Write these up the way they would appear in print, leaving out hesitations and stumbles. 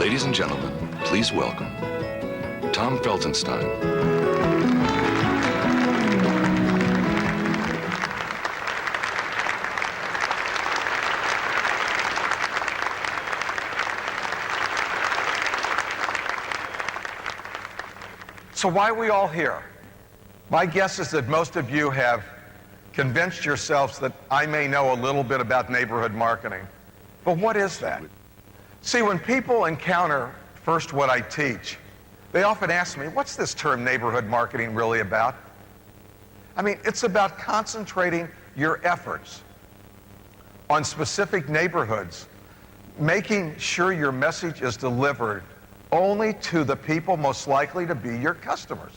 Ladies and gentlemen, please welcome Tom Feltenstein. So why are we all here? My guess is that most of you have convinced yourselves that I may know a little bit about neighborhood marketing. But what is that? See, when people encounter first what I teach, they often ask me, what's this term neighborhood marketing really about? I mean, it's about concentrating your efforts on specific neighborhoods, making sure your message is delivered only to the people most likely to be your customers.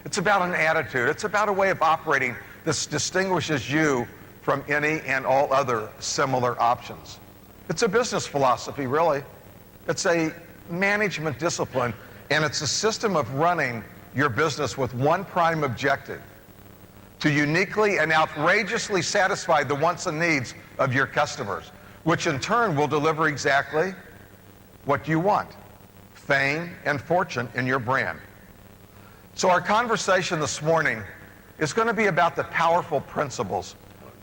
It's about an attitude. It's about a way of operating that distinguishes you from any and all other similar options. It's a business philosophy, really. It's a management discipline, and it's a system of running your business with one prime objective: to uniquely and outrageously satisfy the wants and needs of your customers, which in turn will deliver exactly what you want: fame and fortune in your brand. So our conversation this morning is going to be about the powerful principles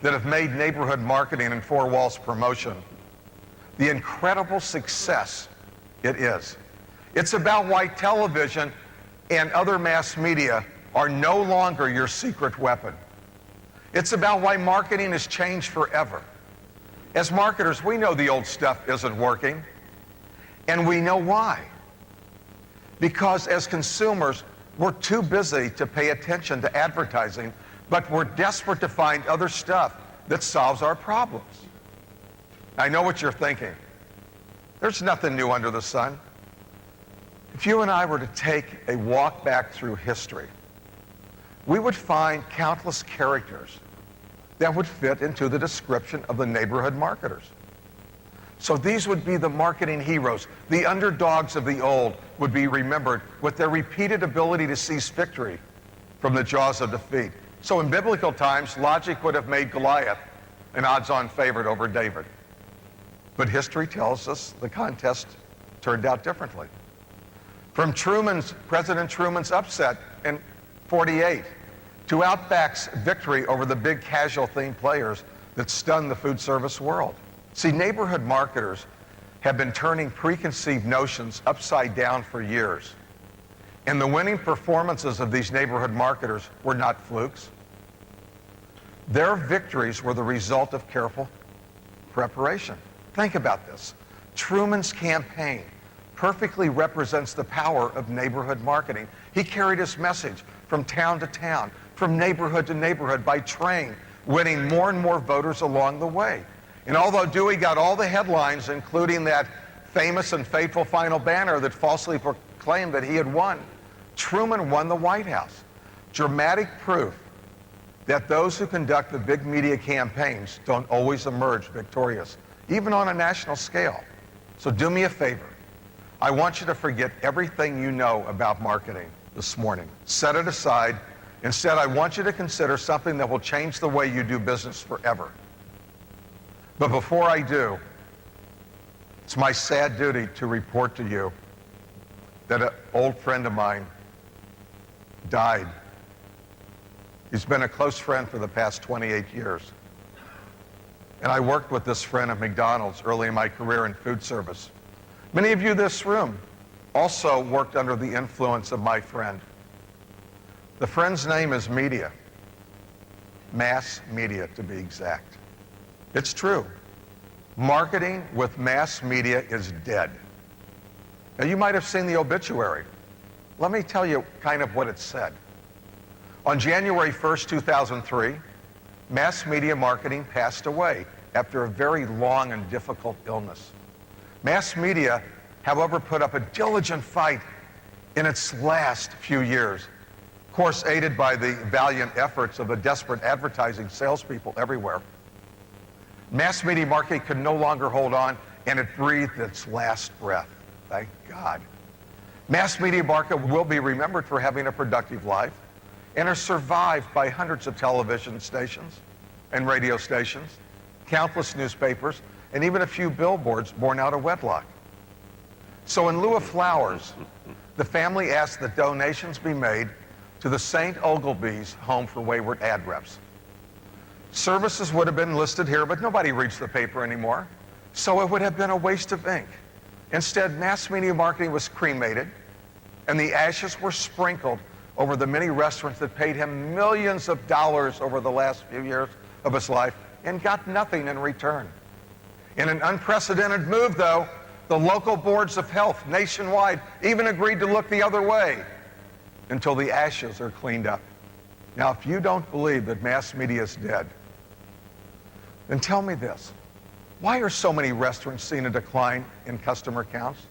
that have made neighborhood marketing and four walls promotion the incredible success it is. It's about why television and other mass media are no longer your secret weapon. It's about why marketing has changed forever. As marketers, we know the old stuff isn't working, and we know why. Because as consumers, we're too busy to pay attention to advertising, but we're desperate to find other stuff that solves our problems. I know what you're thinking. There's nothing new under the sun. If you and I were to take a walk back through history, we would find countless characters that would fit into the description of the neighborhood marketers. So these would be the marketing heroes. The underdogs of the old would be remembered with their repeated ability to seize victory from the jaws of defeat. So in biblical times, logic would have made Goliath an odds-on favorite over David. But history tells us the contest turned out differently. From President Truman's upset in '48 to Outback's victory over the big casual-themed players that stunned the food service world. See, neighborhood marketers have been turning preconceived notions upside down for years. And the winning performances of these neighborhood marketers were not flukes. Their victories were the result of careful preparation. Think about this. Truman's campaign perfectly represents the power of neighborhood marketing. He carried his message from town to town, from neighborhood to neighborhood by train, winning more and more voters along the way. And although Dewey got all the headlines, including that famous and fateful final banner that falsely proclaimed that he had won, Truman won the White House. Dramatic proof that those who conduct the big media campaigns don't always emerge victorious, even on a national scale. So do me a favor. I want you to forget everything you know about marketing this morning. Set it aside. Instead, I want you to consider something that will change the way you do business forever. But before I do, it's my sad duty to report to you that an old friend of mine died. He's been a close friend for the past 28 years. And I worked with this friend at McDonald's early in my career in food service. Many of you in this room also worked under the influence of my friend. The friend's name is media. Mass media, to be exact. It's true. Marketing with mass media is dead. Now, you might have seen the obituary. Let me tell you kind of what it said. On January 1st, 2003, mass media marketing passed away after a very long and difficult illness. Mass media, however, put up a diligent fight in its last few years, of course, aided by the valiant efforts of the desperate advertising salespeople everywhere. Mass media marketing could no longer hold on, and it breathed its last breath. Thank God. Mass media marketing will be remembered for having a productive life and are survived by hundreds of television stations and radio stations, countless newspapers, and even a few billboards born out of wedlock. So in lieu of flowers, the family asked that donations be made to the St. Ogilvy's Home for Wayward Ad Reps. Services would have been listed here, but nobody reads the paper anymore, so it would have been a waste of ink. Instead, mass media marketing was cremated, and the ashes were sprinkled over the many restaurants that paid him millions of dollars over the last few years of his life and got nothing in return. In an unprecedented move, though, the local boards of health nationwide even agreed to look the other way until the ashes are cleaned up. Now, if you don't believe that mass media is dead, then tell me this. Why are so many restaurants seeing a decline in customer counts?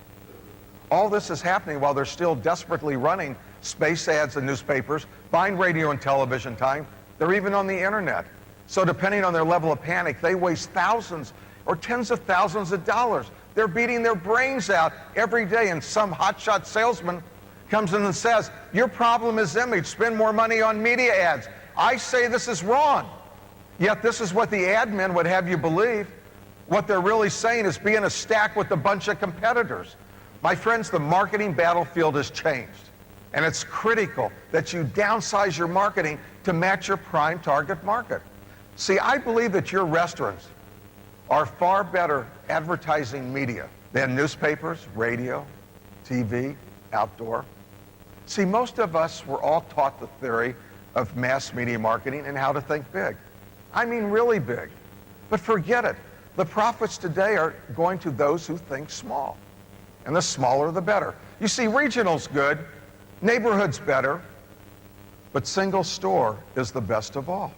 All this is happening while they're still desperately running space ads in newspapers, buying radio and television time. They're even on the internet. So depending on their level of panic, they waste thousands or tens of thousands of dollars. They're beating their brains out every day, and some hotshot salesman comes in and says, your problem is image, spend more money on media ads. I say this is wrong. Yet this is what the admin would have you believe. What they're really saying is be in a stack with a bunch of competitors. My friends, the marketing battlefield has changed, and it's critical that you downsize your marketing to match your prime target market. See, I believe that your restaurants are far better advertising media than newspapers, radio, TV, outdoor. See, most of us were all taught the theory of mass media marketing and how to think big. I mean really big. But forget it. The profits today are going to those who think small. And the smaller, the better. You see, regional's good, neighborhood's better, but single store is the best of all.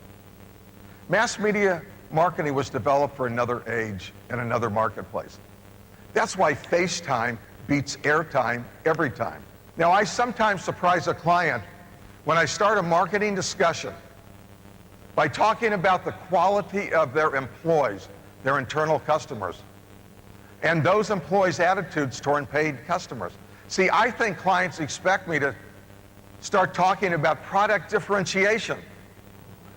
Mass media marketing was developed for another age and another marketplace. That's why FaceTime beats airtime every time. Now, I sometimes surprise a client when I start a marketing discussion by talking about the quality of their employees, their internal customers, and those employees' attitudes toward paid customers. See, I think clients expect me to start talking about product differentiation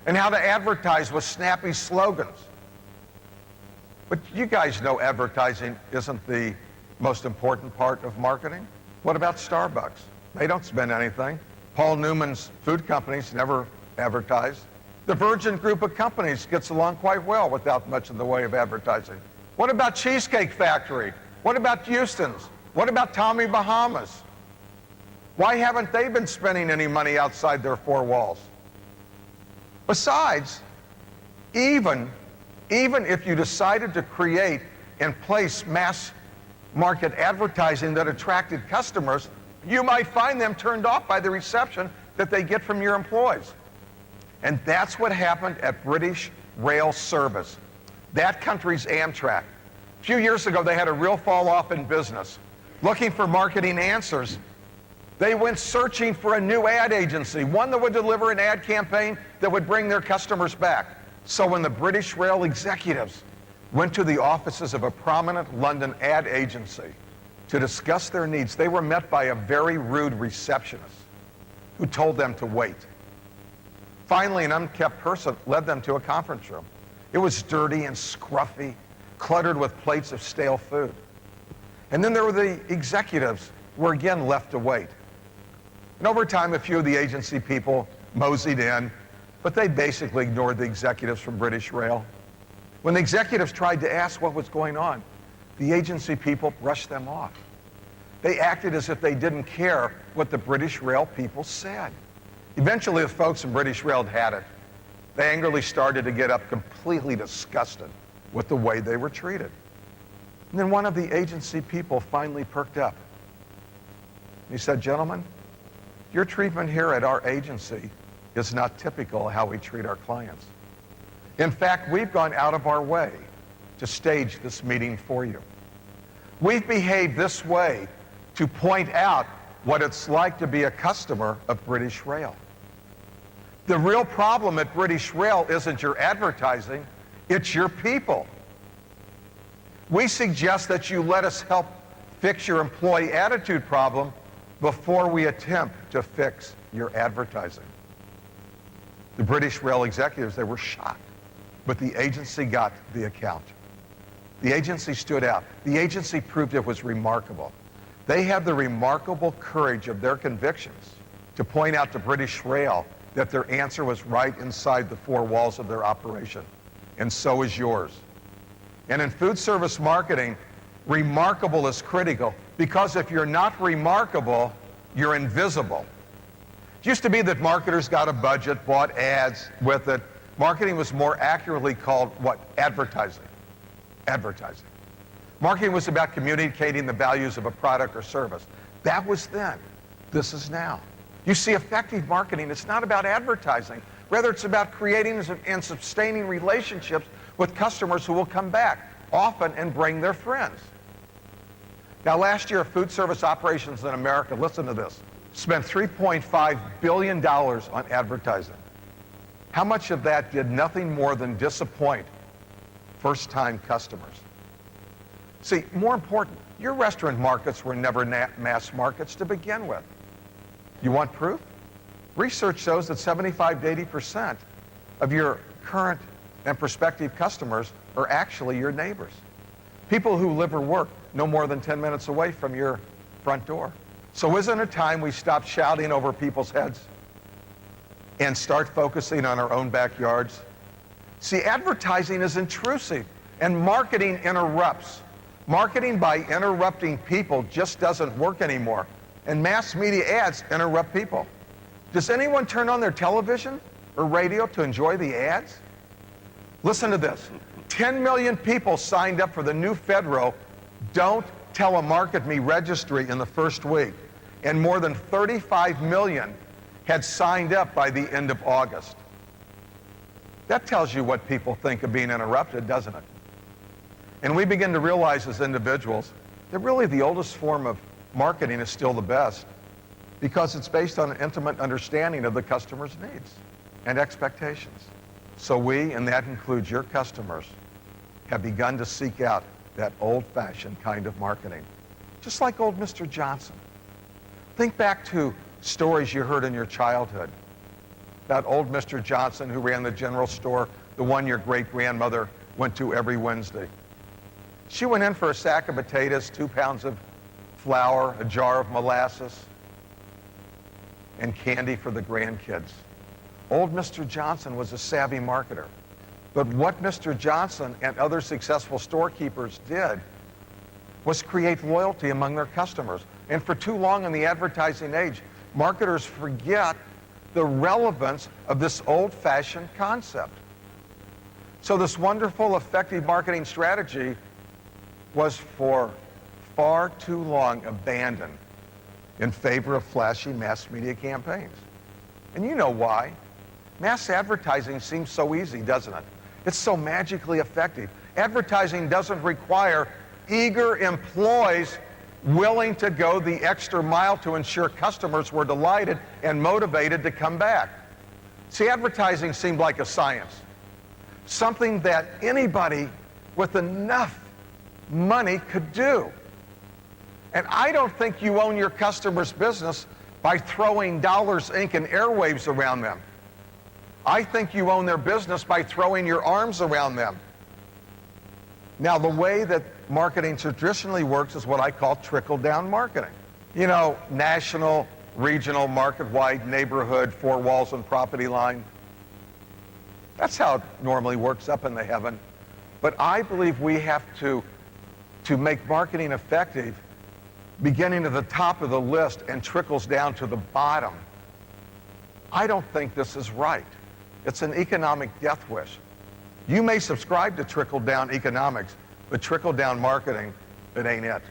and how to advertise with snappy slogans. But you guys know advertising isn't the most important part of marketing. What about Starbucks? They don't spend anything. Paul Newman's food companies never advertise. The Virgin Group of companies gets along quite well without much in the way of advertising. What about Cheesecake Factory? What about Houston's? What about Tommy Bahama's? Why haven't they been spending any money outside their four walls? Besides, even if you decided to create and place mass market advertising that attracted customers, you might find them turned off by the reception that they get from your employees. And that's what happened at British Rail Service, that country's Amtrak. A few years ago, they had a real fall off in business. Looking for marketing answers, they went searching for a new ad agency, one that would deliver an ad campaign that would bring their customers back. So when the British Rail executives went to the offices of a prominent London ad agency to discuss their needs, they were met by a very rude receptionist who told them to wait. Finally, an unkept person led them to a conference room. It was dirty and scruffy, cluttered with plates of stale food. And then there were the executives who were again left to wait. And over time, a few of the agency people moseyed in, but they basically ignored the executives from British Rail. When the executives tried to ask what was going on, the agency people brushed them off. They acted as if they didn't care what the British Rail people said. Eventually, the folks in British Rail had it. They angrily started to get up, completely disgusted with the way they were treated. And then one of the agency people finally perked up. He said, "Gentlemen, your treatment here at our agency is not typical of how we treat our clients. In fact, we've gone out of our way to stage this meeting for you. We've behaved this way to point out what it's like to be a customer of British Rail. The real problem at British Rail isn't your advertising, it's your people. We suggest that you let us help fix your employee attitude problem before we attempt to fix your advertising." The British Rail executives, they were shocked, but the agency got the account. The agency stood out. The agency proved it was remarkable. They had the remarkable courage of their convictions to point out to British Rail that their answer was right inside the four walls of their operation. And so is yours. And in food service marketing, remarkable is critical, because if you're not remarkable, you're invisible. It used to be that marketers got a budget, bought ads with it. Marketing was more accurately called what? Advertising. Advertising. Marketing was about communicating the values of a product or service. That was then. This is now. You see, effective marketing, it's not about advertising. Rather, it's about creating and sustaining relationships with customers who will come back, often, and bring their friends. Now, last year, food service operations in America, listen to this, spent $3.5 billion on advertising. How much of that did nothing more than disappoint first-time customers? See, more important, your restaurant markets were never mass markets to begin with. You want proof? Research shows that 75 to 80% of your current and prospective customers are actually your neighbors. People who live or work no more than 10 minutes away from your front door. So isn't it time we stop shouting over people's heads and start focusing on our own backyards? See, advertising is intrusive, and marketing interrupts. Marketing by interrupting people just doesn't work anymore, and mass media ads interrupt people. Does anyone turn on their television or radio to enjoy the ads? Listen to this. 10 million people signed up for the new federal Don't Telemarket Me registry in the first week, and more than 35 million had signed up by the end of August. That tells you what people think of being interrupted, doesn't it? And we begin to realize as individuals that really the oldest form of marketing is still the best, because it's based on an intimate understanding of the customer's needs and expectations. So we, and that includes your customers, have begun to seek out that old-fashioned kind of marketing, just like old Mr. Johnson. Think back to stories you heard in your childhood about old Mr. Johnson who ran the general store, the one your great-grandmother went to every Wednesday. She went in for a sack of potatoes, 2 pounds of flour, a jar of molasses, and candy for the grandkids. Old Mr. Johnson was a savvy marketer. But what Mr. Johnson and other successful storekeepers did was create loyalty among their customers. And for too long in the advertising age, marketers forget the relevance of this old-fashioned concept. So this wonderful, effective marketing strategy was for far too long abandoned in favor of flashy mass media campaigns. And you know why. Mass advertising seems so easy, doesn't it? It's so magically effective. Advertising doesn't require eager employees willing to go the extra mile to ensure customers were delighted and motivated to come back. See, advertising seemed like a science, something that anybody with enough money could do. And I don't think you own your customer's business by throwing dollars, ink, and airwaves around them. I think you own their business by throwing your arms around them. Now, the way that marketing traditionally works is what I call trickle-down marketing. You know, national, regional, market-wide, neighborhood, four walls and property line. That's how it normally works up in the heaven. But I believe we have to make marketing effective, beginning at the top of the list and trickles down to the bottom. I don't think this is right. It's an economic death wish. You may subscribe to trickle-down economics, but trickle-down marketing, it ain't it.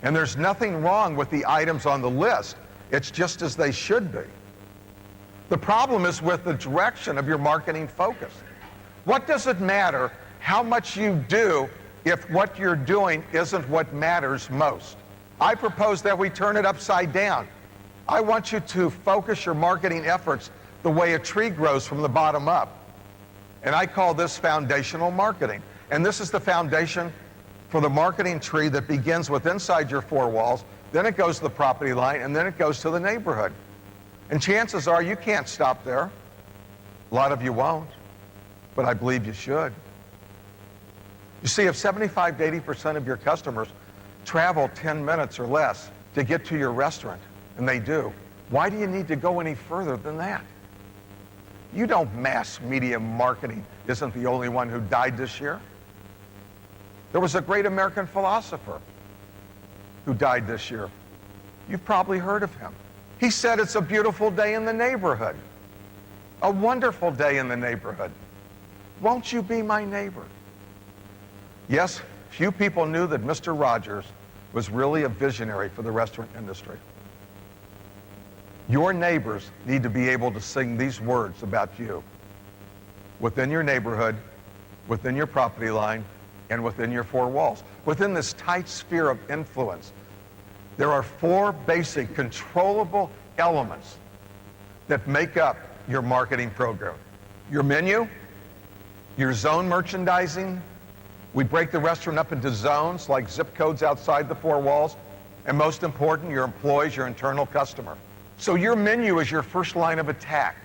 And there's nothing wrong with the items on the list. It's just as they should be. The problem is with the direction of your marketing focus. What does it matter how much you do if what you're doing isn't what matters most? I propose that we turn it upside down. I want you to focus your marketing efforts the way a tree grows from the bottom up. And I call this foundational marketing. And this is the foundation for the marketing tree that begins with inside your four walls, then it goes to the property line, and then it goes to the neighborhood. And chances are you can't stop there. A lot of you won't, but I believe you should. You see, if 75 to 80% of your customers travel 10 minutes or less to get to your restaurant, and they do, why do you need to go any further than that? You know mass media marketing isn't the only one who died this year. There was a great American philosopher who died this year. You've probably heard of him. He said it's a beautiful day in the neighborhood. A wonderful day in the neighborhood. Won't you be my neighbor? Yes, few people knew that Mr. Rogers was really a visionary for the restaurant industry. Your neighbors need to be able to sing these words about you within your neighborhood, within your property line, and within your four walls. Within this tight sphere of influence, there are four basic controllable elements that make up your marketing program. Your menu, your zone merchandising. We break the restaurant up into zones like zip codes outside the four walls. And most important, your employees, your internal customer. So your menu is your first line of attack.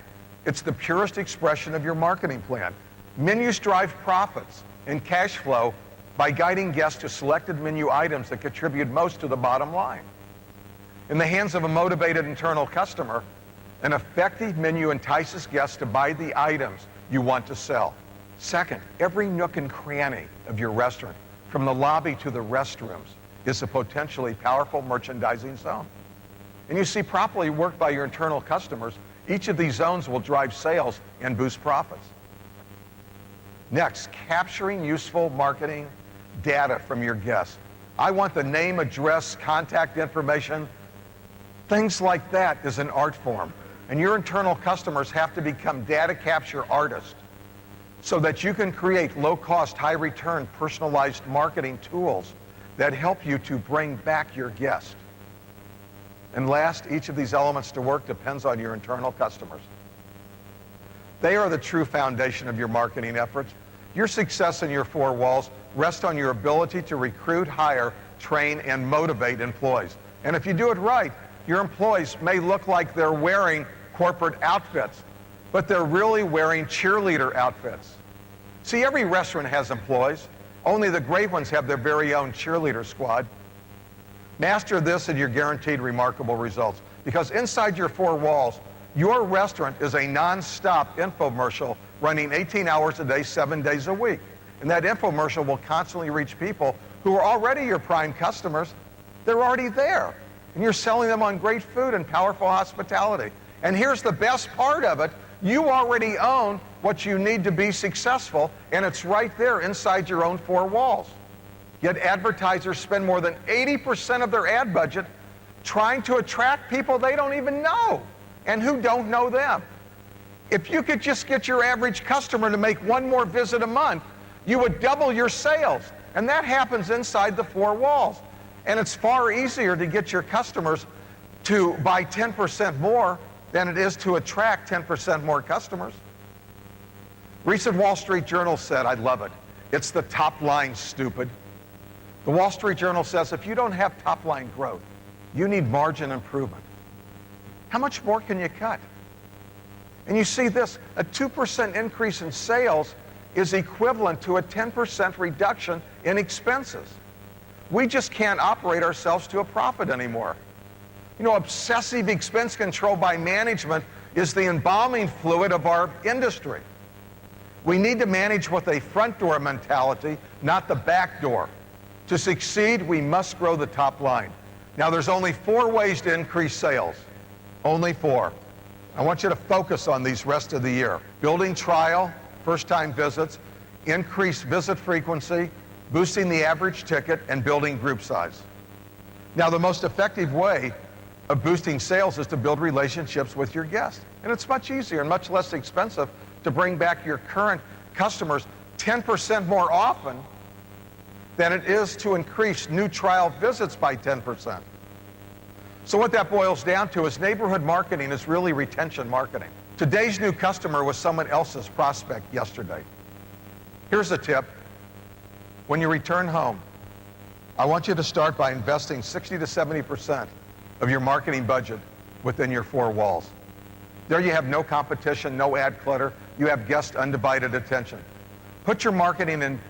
It's the purest expression of your marketing plan. Menus drive profits and cash flow by guiding guests to selected menu items that contribute most to the bottom line. In the hands of a motivated internal customer, an effective menu entices guests to buy the items you want to sell. Second, every nook and cranny of your restaurant, from the lobby to the restrooms, is a potentially powerful merchandising zone. And you see, properly worked by your internal customers, each of these zones will drive sales and boost profits. Next, capturing useful marketing data from your guests. I want the name, address, contact information. Things like that is an art form. And your internal customers have to become data capture artists so that you can create low-cost, high-return, personalized marketing tools that help you to bring back your guest. And last, each of these elements to work depends on your internal customers. They are the true foundation of your marketing efforts. Your success in your four walls rests on your ability to recruit, hire, train, and motivate employees. And if you do it right, your employees may look like they're wearing corporate outfits, but they're really wearing cheerleader outfits. See, every restaurant has employees. Only the great ones have their very own cheerleader squad. Master this and you're guaranteed remarkable results. Because inside your four walls, your restaurant is a non-stop infomercial running 18 hours a day, 7 days a week. And that infomercial will constantly reach people who are already your prime customers. They're already there. And you're selling them on great food and powerful hospitality. And here's the best part of it. You already own what you need to be successful, and it's right there inside your own four walls. Yet advertisers spend more than 80% of their ad budget trying to attract people they don't even know and who don't know them. If you could just get your average customer to make one more visit a month, you would double your sales. And that happens inside the four walls. And it's far easier to get your customers to buy 10% more than it is to attract 10% more customers. Recent Wall Street Journal said, I love it, it's the top line, stupid. The Wall Street Journal says if you don't have top line growth, you need margin improvement. How much more can you cut? And you see this, a 2% increase in sales is equivalent to a 10% reduction in expenses. We just can't operate ourselves to a profit anymore. You know, obsessive expense control by management is the embalming fluid of our industry. We need to manage with a front door mentality, not the back door. To succeed, we must grow the top line. Now, there's only 4 ways to increase sales. Only 4. I want you to focus on these rest of the year. Building trial, first-time visits, increase visit frequency, boosting the average ticket, and building group size. Now, the most effective way of boosting sales is to build relationships with your guests. And it's much easier and much less expensive to bring back your current customers 10% more often than it is to increase new trial visits by 10%. So what that boils down to is neighborhood marketing is really retention marketing. Today's new customer was someone else's prospect yesterday. Here's a tip. When you return home, I want you to start by investing 60 to 70% of your marketing budget within your 4 walls. There you have no competition, no ad clutter. You have guest undivided attention. Put your marketing in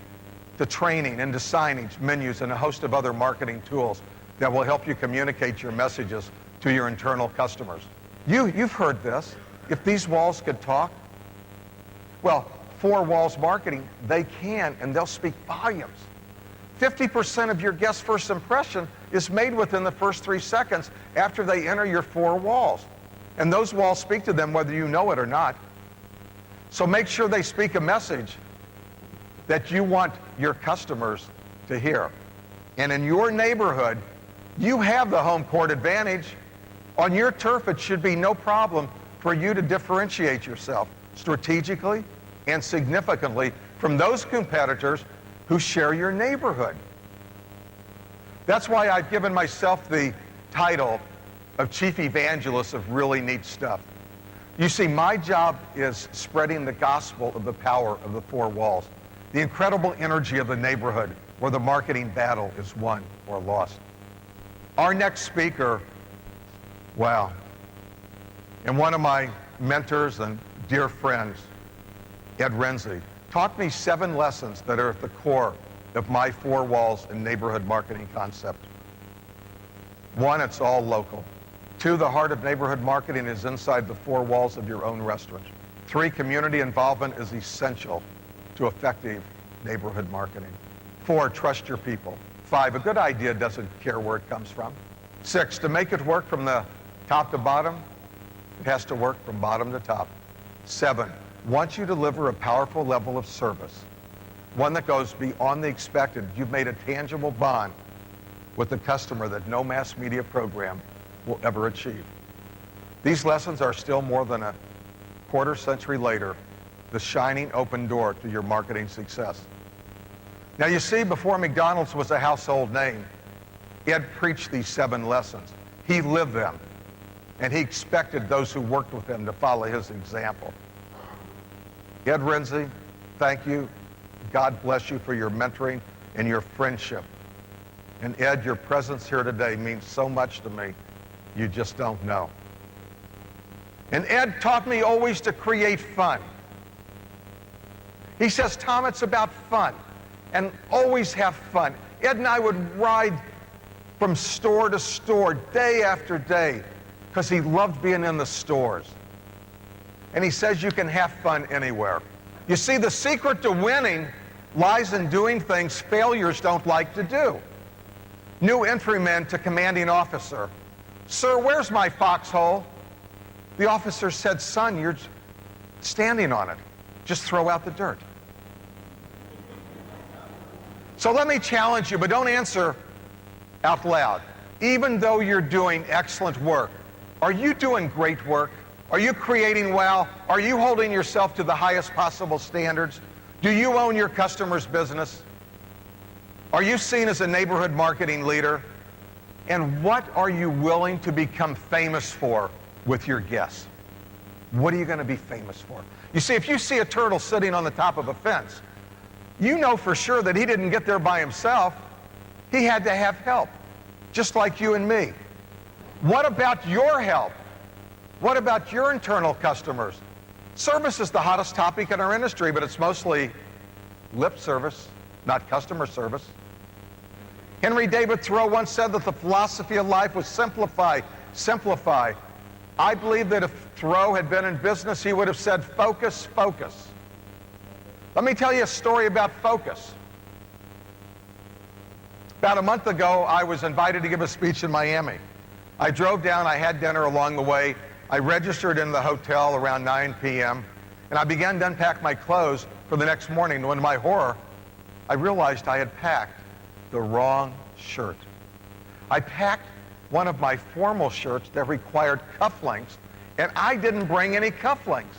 to training and to signage, menus, and a host of other marketing tools that will help you communicate your messages to your internal customers. You've heard this. If these walls could talk, well, four walls marketing, they can, and they'll speak volumes. 50% of your guest's first impression is made within the first 3 seconds after they enter your four walls. And those walls speak to them whether you know it or not. So make sure they speak a message that you want your customers to hear. And in your neighborhood, you have the home court advantage. On your turf, it should be no problem for you to differentiate yourself strategically and significantly from those competitors who share your neighborhood. That's why I've given myself the title of Chief Evangelist of really neat stuff. You see, my job is spreading the gospel of the power of the four walls, the incredible energy of the neighborhood where the marketing battle is won or lost. Our next speaker, wow, and one of my mentors and dear friends, Ed Renzi, taught me 7 lessons that are at the core of my four walls and neighborhood marketing concept. 1, it's all local. 2, the heart of neighborhood marketing is inside the four walls of your own restaurant. 3, community involvement is essential to effective neighborhood marketing. 4, trust your people. 5, a good idea doesn't care where it comes from. 6, to make it work from the top to bottom, it has to work from bottom to top. 7, once you deliver a powerful level of service, one that goes beyond the expected, you've made a tangible bond with the customer that no mass media program will ever achieve. These lessons are still more than a quarter century later, the shining open door to your marketing success. Now you see, before McDonald's was a household name, Ed preached these 7 lessons. He lived them, and he expected those who worked with him to follow his example. Ed Renzi, thank you. God bless you for your mentoring and your friendship. And Ed, your presence here today means so much to me, you just don't know. And Ed taught me always to create fun. He says, Tom, it's about fun, and always have fun. Ed and I would ride from store to store day after day because he loved being in the stores. And he says you can have fun anywhere. You see, the secret to winning lies in doing things failures don't like to do. New entryman to commanding officer. Sir, where's my foxhole? The officer said, son, you're standing on it. Just throw out the dirt. So let me challenge you, but don't answer out loud. Even though you're doing excellent work, are you doing great work? Are you creating well? Are you holding yourself to the highest possible standards? Do you own your customer's business? Are you seen as a neighborhood marketing leader? And what are you willing to become famous for with your guests? What are you going to be famous for? You see, if you see a turtle sitting on the top of a fence, you know for sure that he didn't get there by himself. He had to have help, just like you and me. What about your help? What about your internal customers? Service is the hottest topic in our industry, but it's mostly lip service, not customer service. Henry David Thoreau once said that the philosophy of life was simplify, simplify. I believe that if Thoreau had been in business, he would have said, focus, focus. Let me tell you a story about focus. About a month ago, I was invited to give a speech in Miami. I drove down, I had dinner along the way. I registered in the hotel around 9 p.m., and I began to unpack my clothes for the next morning when, to my horror, I realized I had packed the wrong shirt. I packed one of my formal shirts that required cufflinks, and I didn't bring any cufflinks.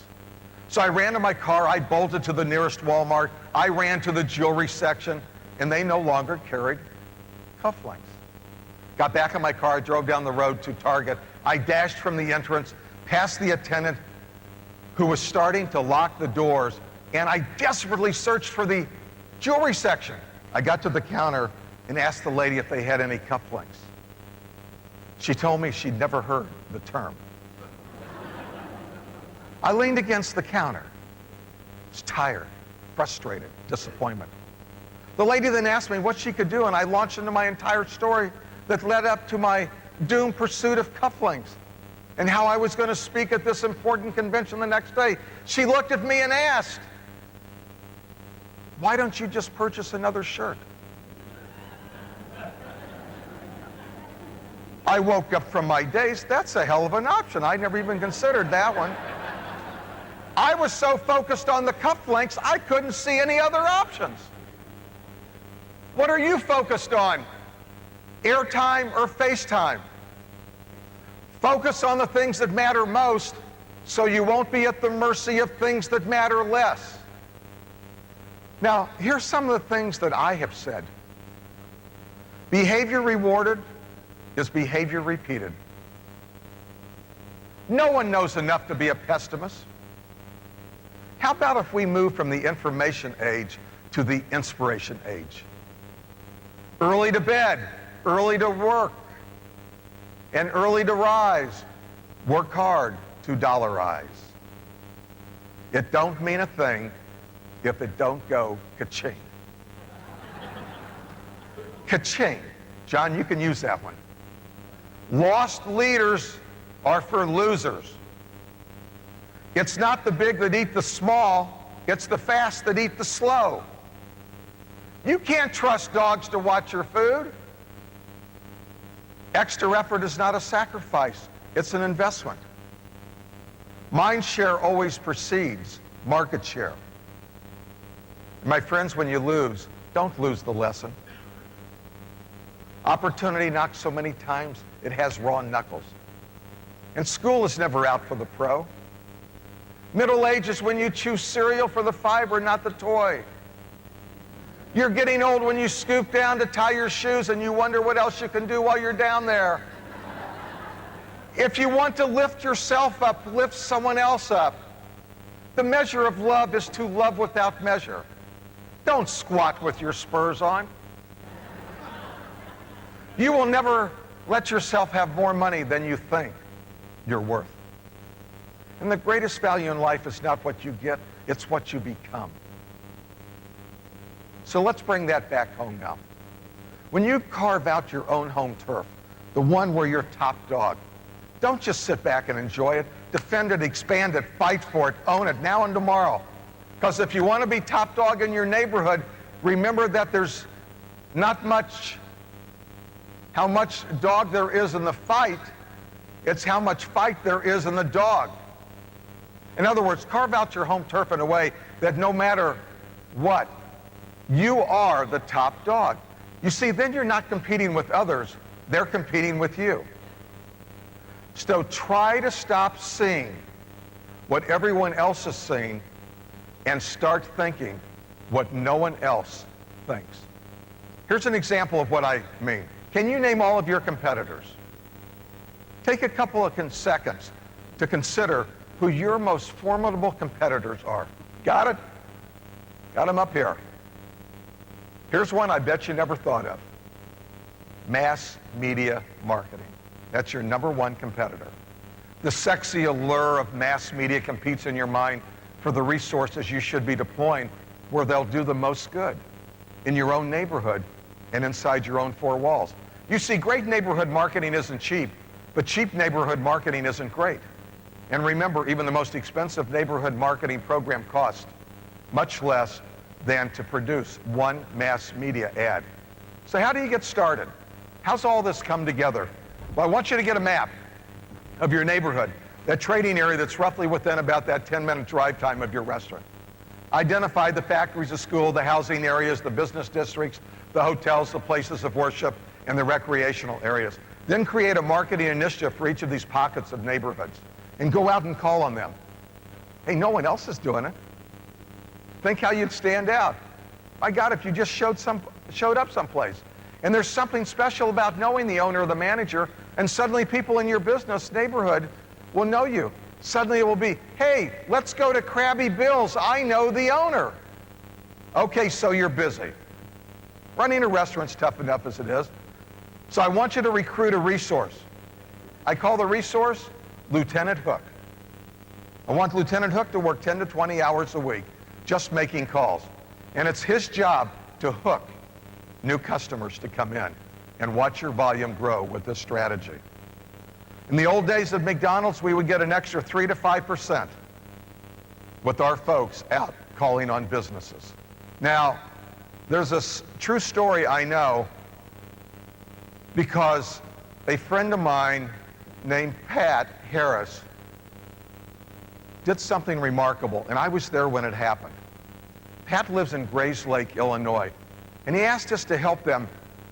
So I ran to my car, I bolted to the nearest Walmart, I ran to the jewelry section, and they no longer carried cufflinks. Got back in my car, I drove down the road to Target. I dashed from the entrance, past the attendant who was starting to lock the doors, and I desperately searched for the jewelry section. I got to the counter and asked the lady if they had any cufflinks. She told me she'd never heard the term. I leaned against the counter. I was tired, frustrated, disappointment. The lady then asked me what she could do, and I launched into my entire story that led up to my doomed pursuit of cufflinks and how I was going to speak at this important convention the next day. She looked at me and asked, "Why don't you just purchase another shirt?" I woke up from my daze. That's a hell of an option. I never even considered that one. I was so focused on the cufflinks, I couldn't see any other options. What are you focused on? Airtime or FaceTime? Focus on the things that matter most so you won't be at the mercy of things that matter less. Now, here's some of the things that I have said. Behavior rewarded is behavior repeated. No one knows enough to be a pessimist. How about if we move from the information age to the inspiration age? Early to bed, early to work, and early to rise. Work hard to dollarize. It don't mean a thing if it don't go ka-ching. Ka-ching. John, you can use that one. Lost leaders are for losers. It's not the big that eat the small, it's the fast that eat the slow. You can't trust dogs to watch your food. Extra effort is not a sacrifice, it's an investment. Mind share always precedes market share. My friends, when you lose, don't lose the lesson. Opportunity knocks so many times, it has raw knuckles. And school is never out for the pro. Middle age is when you choose cereal for the fiber, not the toy. You're getting old when you scoop down to tie your shoes and you wonder what else you can do while you're down there. If you want to lift yourself up, lift someone else up. The measure of love is to love without measure. Don't squat with your spurs on. You will never let yourself have more money than you think you're worth. And the greatest value in life is not what you get, it's what you become. So let's bring that back home now. When you carve out your own home turf, the one where you're top dog, don't just sit back and enjoy it. Defend it, expand it, fight for it, own it now and tomorrow. Because if you want to be top dog in your neighborhood, remember that there's not much how much dog there is in the fight, it's how much fight there is in the dog. In other words, carve out your home turf in a way that no matter what, you are the top dog. You see, then you're not competing with others, they're competing with you. So try to stop seeing what everyone else is seeing and start thinking what no one else thinks. Here's an example of what I mean. Can you name all of your competitors? Take a couple of seconds to consider who your most formidable competitors are. Got it? Got them up here. Here's one I bet you never thought of. Mass media marketing. That's your number one competitor. The sexy allure of mass media competes in your mind for the resources you should be deploying where they'll do the most good, in your own neighborhood and inside your own four walls. You see, great neighborhood marketing isn't cheap, but cheap neighborhood marketing isn't great. And remember, even the most expensive neighborhood marketing program costs much less than to produce one mass media ad. So how do you get started? How's all this come together? Well, I want you to get a map of your neighborhood, that trading area that's roughly within about that 10-minute drive time of your restaurant. Identify the factories, the school, the housing areas, the business districts, the hotels, the places of worship, and the recreational areas. Then create a marketing initiative for each of these pockets of neighborhoods and go out and call on them. Hey, no one else is doing it. Think how you'd stand out. My God, if you just showed up someplace. And there's something special about knowing the owner or the manager, and suddenly people in your business neighborhood will know you. Suddenly it will be, hey, let's go to Krabby Bill's. I know the owner. Okay, so you're busy. Running a restaurant's tough enough as it is. So I want you to recruit a resource. I call the resource Lieutenant Hook. I want Lieutenant Hook to work 10 to 20 hours a week just making calls. And it's his job to hook new customers to come in and watch your volume grow with this strategy. In the old days of McDonald's, we would get an extra 3 to 5% with our folks out calling on businesses. Now, there's a true story I know because a friend of mine named Pat Harris did something remarkable, and I was there when it happened. Pat lives in Grays Lake, Illinois, and he asked us to help them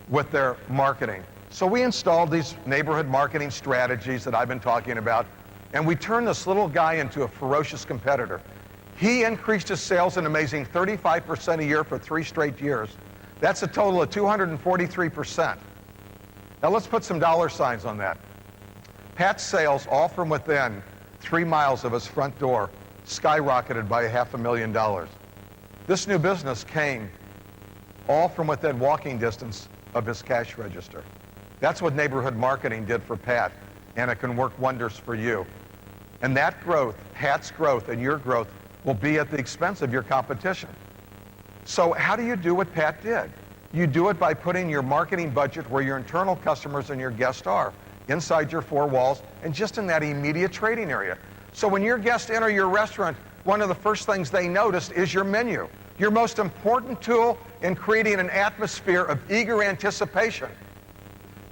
with their marketing. So we installed these neighborhood marketing strategies that I've been talking about, and we turned this little guy into a ferocious competitor. He increased his sales an amazing 35% a year for 3 straight years. That's a total of 243%. Now let's put some dollar signs on that. Pat's sales, all from within 3 miles of his front door, skyrocketed by $500,000. This new business came all from within walking distance of his cash register. That's what neighborhood marketing did for Pat, and it can work wonders for you. And that growth, Pat's growth and your growth, will be at the expense of your competition. So how do you do what Pat did? You do it by putting your marketing budget where your internal customers and your guests are, inside your 4 walls and just in that immediate trading area. So when your guests enter your restaurant, one of the first things they notice is your menu, your most important tool in creating an atmosphere of eager anticipation.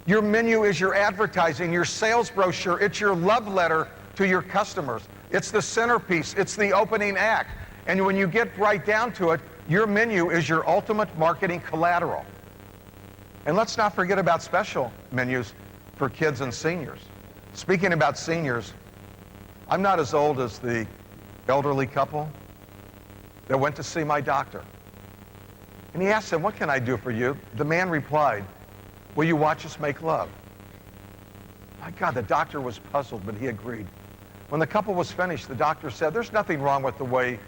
Your menu is your advertising, your sales brochure, it's your love letter to your customers. It's the centerpiece, it's the opening act. And when you get right down to it, your menu is your ultimate marketing collateral. And let's not forget about special menus for kids and seniors. Speaking about seniors, I'm not as old as the elderly couple that went to see my doctor. And he asked him, "What can I do for you?" The man replied, "Will you watch us make love?" My God, the doctor was puzzled, but he agreed. When the couple was finished, the doctor said, "There's nothing wrong with the way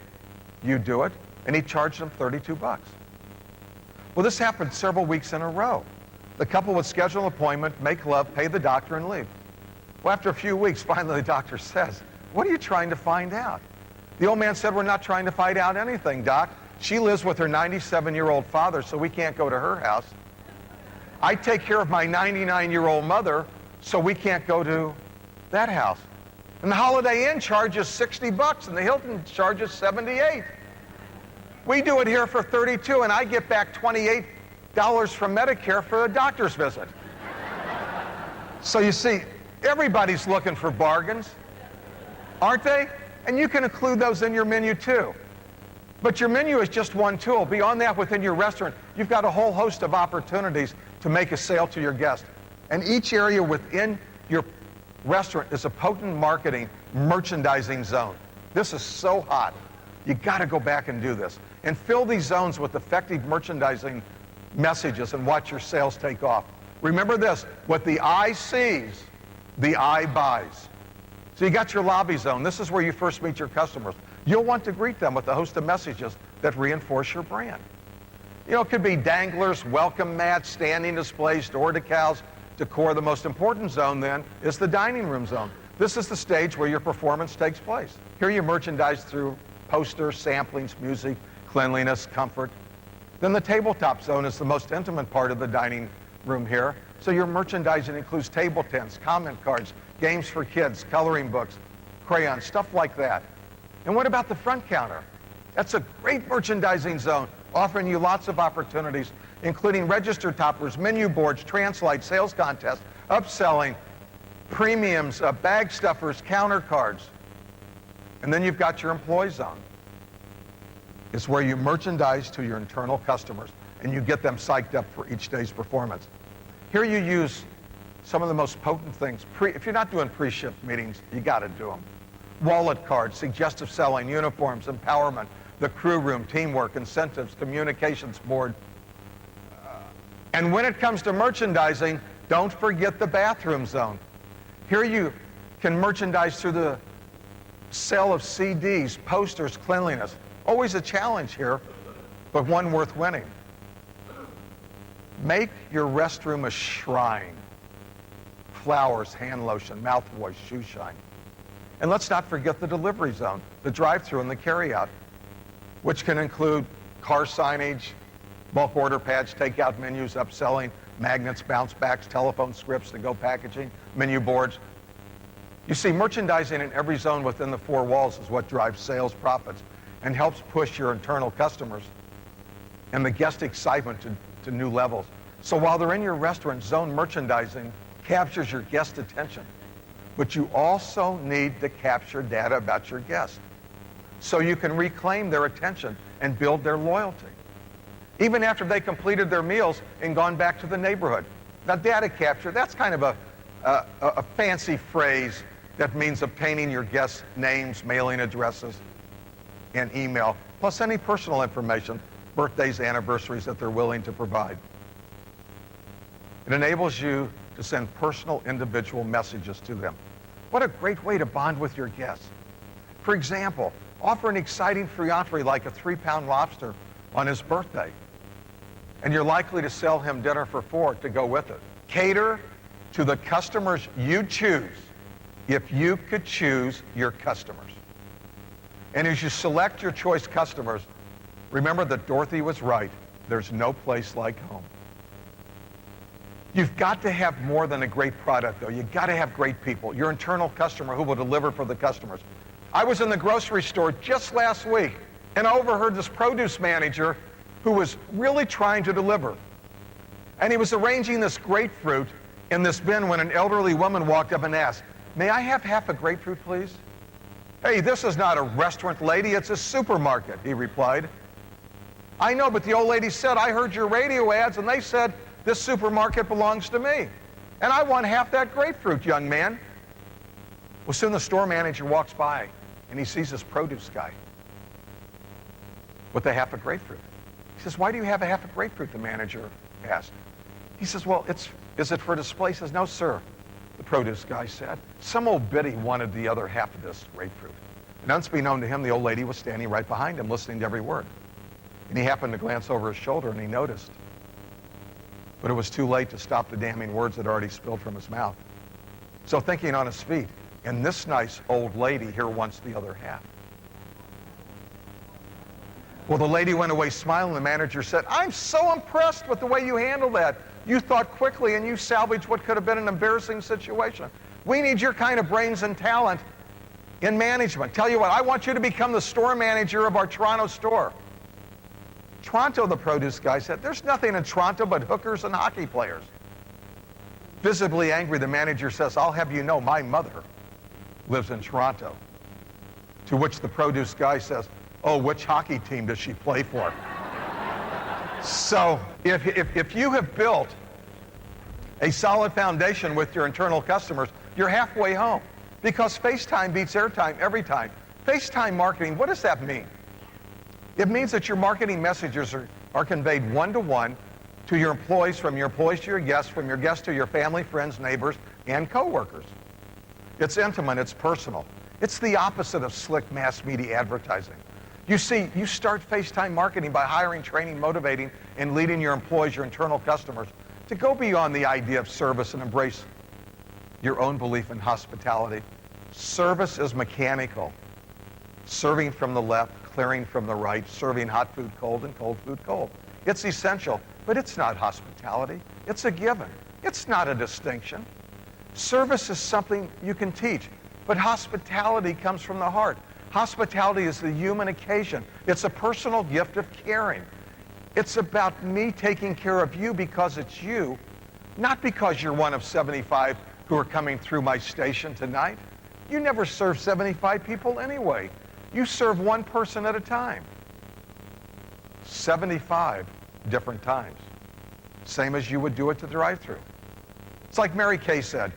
you do it," and he charged them $32. Well, this happened several weeks in a row. The couple would schedule an appointment, make love, pay the doctor, and leave. Well, after a few weeks, finally the doctor says, "What are you trying to find out?" The old man said, "We're not trying to find out anything, Doc. She lives with her 97-year-old father, so we can't go to her house. I take care of my 99-year-old mother, so we can't go to that house. And the Holiday Inn charges $60, and the Hilton charges $78. We do it here for $32, and I get back $28 from Medicare for a doctor's visit." So you see, everybody's looking for bargains, aren't they? And you can include those in your menu too. But your menu is just one tool. Beyond that, within your restaurant, you've got a whole host of opportunities to make a sale to your guest. And each area within your restaurant is a potent marketing, merchandising zone. This is so hot. You got to go back and do this. And fill these zones with effective merchandising messages and watch your sales take off. Remember this, what the eye sees, the eye buys. So you got your lobby zone. This is where you first meet your customers. You'll want to greet them with a host of messages that reinforce your brand. You know, it could be danglers, welcome mats, standing displays, door decals, decor. The most important zone then is the dining room zone. This is the stage where your performance takes place. Here you merchandise through posters, samplings, music, cleanliness, comfort. Then the tabletop zone is the most intimate part of the dining room here. So your merchandising includes table tents, comment cards, games for kids, coloring books, crayons, stuff like that. And what about the front counter? That's a great merchandising zone, offering you lots of opportunities, including register toppers, menu boards, translights, sales contests, upselling, premiums, bag stuffers, counter cards. And then you've got your employee zone. It's where you merchandise to your internal customers and you get them psyched up for each day's performance. Here you use some of the most potent things. If you're not doing pre-shift meetings, you got to do them. Wallet cards, suggestive selling, uniforms, empowerment, the crew room, teamwork, incentives, communications board. And when it comes to merchandising, don't forget the bathroom zone. Here you can merchandise through the sale of CDs, posters, cleanliness. Always a challenge here, but one worth winning. Make your restroom a shrine. Flowers, hand lotion, mouthwash, shoe shine. And let's not forget the delivery zone, the drive-thru and the carry-out, which can include car signage, Bulk order pads, takeout menus, upselling, magnets, bounce backs, telephone scripts, to-go packaging, menu boards. You see, merchandising in every zone within the four walls is what drives sales, profits, and helps push your internal customers and the guest excitement to new levels. So while they're in your restaurant, zone merchandising captures your guest attention. But you also need to capture data about your guests so you can reclaim their attention and build their loyalty, even after they completed their meals and gone back to the neighborhood. Now, data capture, that's kind of a fancy phrase that means obtaining your guests' names, mailing addresses, and email, plus any personal information, birthdays, anniversaries that they're willing to provide. It enables you to send personal, individual messages to them. What a great way to bond with your guests. For example, offer an exciting free entree like a 3-pound lobster on his birthday, and you're likely to sell him dinner for 4 to go with it. Cater to the customers you choose if you could choose your customers. And as you select your choice customers, remember that Dorothy was right. There's no place like home. You've got to have more than a great product, though. You've got to have great people, your internal customer who will deliver for the customers. I was in the grocery store just last week, and I overheard this produce manager who was really trying to deliver. And he was arranging this grapefruit in this bin when an elderly woman walked up and asked, "May I have half a grapefruit, please?" "Hey, this is not a restaurant, lady, it's a supermarket," he replied. "I know, but the old lady said, I heard your radio ads and they said this supermarket belongs to me. And I want half that grapefruit, young man." Well, soon the store manager walks by and he sees this produce guy with a half a grapefruit. He says, "Why do you have a half a grapefruit?" the manager asked. He says, "Well, is it for display?" He says, "No, sir," the produce guy said. "Some old biddy wanted the other half of this grapefruit." And unbeknown to him, the old lady was standing right behind him, listening to every word. And he happened to glance over his shoulder and he noticed. But it was too late to stop the damning words that already spilled from his mouth. So thinking on his feet, and this nice old lady here wants the other half. Well, the lady went away smiling. The manager said, "I'm so impressed with the way you handled that. You thought quickly and you salvaged what could have been an embarrassing situation. We need your kind of brains and talent in management. Tell you what, I want you to become the store manager of our Toronto store." "Toronto," the produce guy said, "there's nothing in Toronto but hookers and hockey players." Visibly angry, the manager says, "I'll have you know, my mother lives in Toronto." To which the produce guy says, "Oh, which hockey team does she play for?" So if you have built a solid foundation with your internal customers, you're halfway home, because FaceTime beats airtime every time. FaceTime marketing, what does that mean? It means that your marketing messages are conveyed one-to-one to your employees, from your employees to your guests, from your guests to your family, friends, neighbors, and coworkers. It's intimate, it's personal. It's the opposite of slick mass media advertising. You see, you start FaceTime marketing by hiring, training, motivating, and leading your employees, your internal customers, to go beyond the idea of service and embrace your own belief in hospitality. Service is mechanical. Serving from the left, clearing from the right, serving hot food cold and cold food cold. It's essential, but it's not hospitality. It's a given. It's not a distinction. Service is something you can teach, but hospitality comes from the heart. Hospitality is the human occasion. It's a personal gift of caring. It's about me taking care of you because it's you, not because you're one of 75 who are coming through my station tonight. You never serve 75 people anyway. You serve one person at a time. 75 different times. Same as you would do at the drive-thru. It's like Mary Kay said,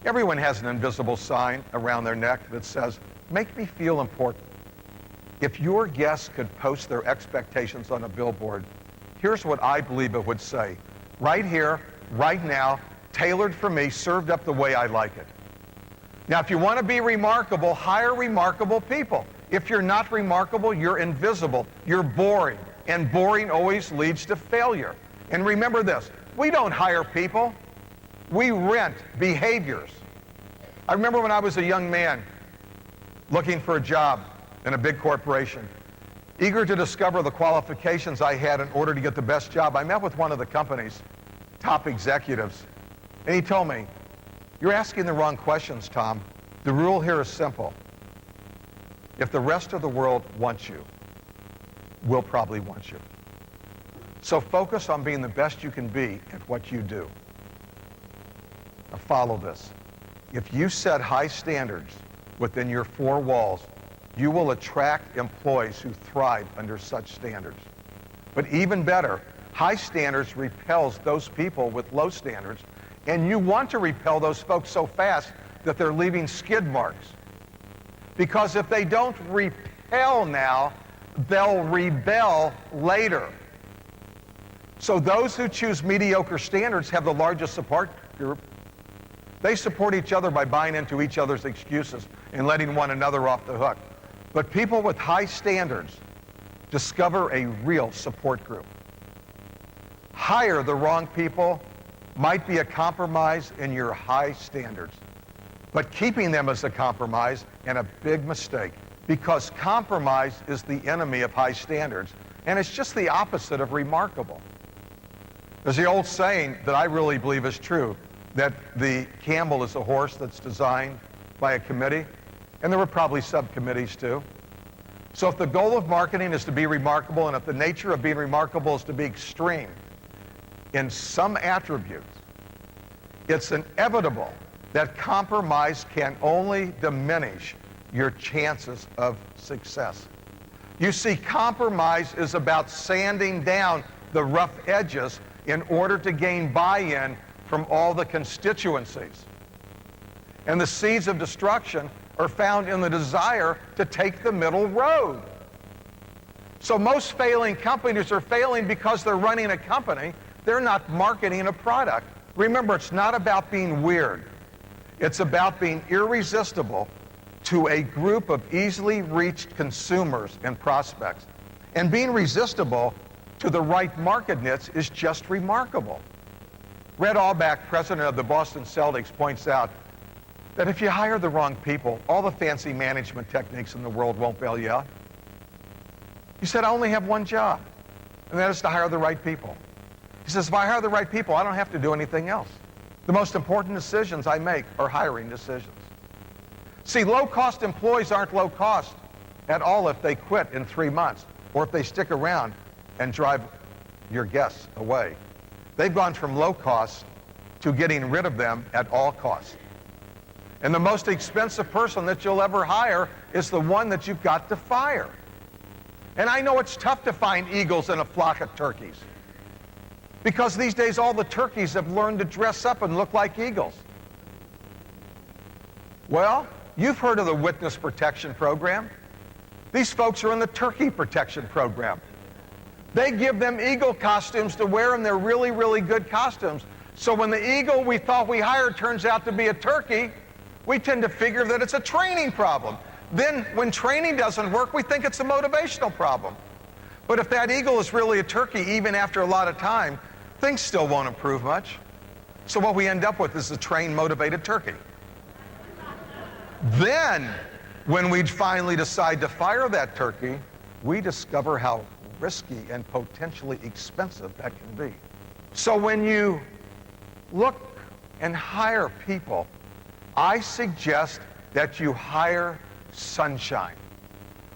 everyone has an invisible sign around their neck that says, "Make me feel important." If your guests could post their expectations on a billboard, here's what I believe it would say. Right here, right now, tailored for me, served up the way I like it. Now, if you want to be remarkable, hire remarkable people. If you're not remarkable, you're invisible, you're boring, and boring always leads to failure. And remember this, we don't hire people, we rent behaviors. I remember when I was a young man looking for a job in a big corporation, Eager to discover the qualifications I had in order to get the best job, I met with one of the company's top executives, and he told me, "You're asking the wrong questions, Tom. The rule here is simple. If the rest of the world wants you, we'll probably want you. So focus on being the best you can be at what you do." Now follow this. If you set high standards within your four walls, you will attract employees who thrive under such standards. But even better, high standards repels those people with low standards, and you want to repel those folks so fast that they're leaving skid marks. Because if they don't repel now, they'll rebel later. So those who choose mediocre standards have the largest support group. They support each other by buying into each other's excuses and letting one another off the hook. But people with high standards discover a real support group. Hire the wrong people might be a compromise in your high standards, but keeping them is a compromise and a big mistake, because compromise is the enemy of high standards, and it's just the opposite of remarkable. There's the old saying that I really believe is true, that the camel is a horse that's designed by a committee, and there were probably subcommittees too. So if the goal of marketing is to be remarkable, and if the nature of being remarkable is to be extreme in some attributes, it's inevitable that compromise can only diminish your chances of success. You see, compromise is about sanding down the rough edges in order to gain buy-in from all the constituencies. And the seeds of destruction are found in the desire to take the middle road. So most failing companies are failing because they're running a company. They're not marketing a product. Remember, it's not about being weird. It's about being irresistible to a group of easily reached consumers and prospects. And being resistible to the right market niche is just remarkable. Red Auerbach, president of the Boston Celtics, points out that if you hire the wrong people, all the fancy management techniques in the world won't bail you out. He said, "I only have one job, and that is to hire the right people." He says, "If I hire the right people, I don't have to do anything else. The most important decisions I make are hiring decisions." See, low-cost employees aren't low cost at all if they quit in 3 months, or if they stick around and drive your guests away. They've gone from low cost to getting rid of them at all costs. And the most expensive person that you'll ever hire is the one that you've got to fire. And I know it's tough to find eagles in a flock of turkeys, because these days all the turkeys have learned to dress up and look like eagles. Well, you've heard of the Witness Protection Program. These folks are in the Turkey Protection Program. They give them eagle costumes to wear, and they're really, really good costumes. So when the eagle we thought we hired turns out to be a turkey, we tend to figure that it's a training problem. Then when training doesn't work, we think it's a motivational problem. But if that eagle is really a turkey, even after a lot of time, things still won't improve much. So what we end up with is a trained, motivated turkey. Then, when we finally decide to fire that turkey, we discover how risky and potentially expensive that can be. So when you look and hire people, I suggest that you hire sunshine.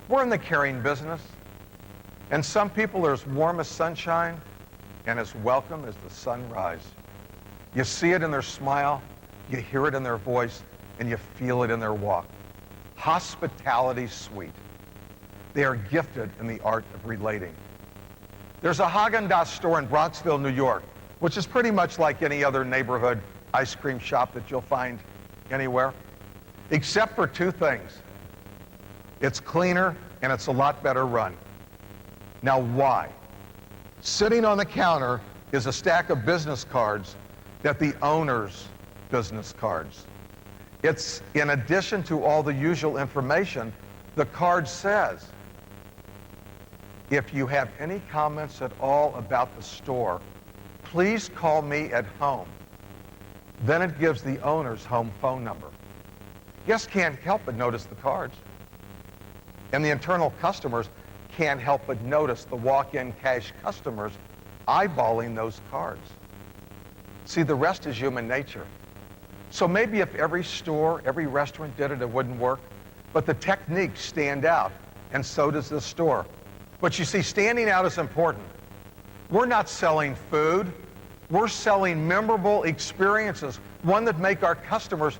We're in the caring business, and some people are as warm as sunshine and as welcome as the sunrise. You see it in their smile, you hear it in their voice, and you feel it in their walk. Hospitality sweet. They are gifted in the art of relating. There's a Haagen-Dazs store in Bronxville, New York, which is pretty much like any other neighborhood ice cream shop that you'll find anywhere, except for two things. It's cleaner and it's a lot better run. Now why? Sitting on the counter is a stack of business cards that the owner's business cards. It's in addition to all the usual information. The card says, if you have any comments at all about the store, please call me at home. Then it gives the owner's home phone number. Guests can't help but notice the cards. And the internal customers can't help but notice the walk-in cash customers eyeballing those cards. See, the rest is human nature. So maybe if every store, every restaurant did it, it wouldn't work. But the techniques stand out, and so does this store. But you see, standing out is important. We're not selling food. We're selling memorable experiences, one that make our customers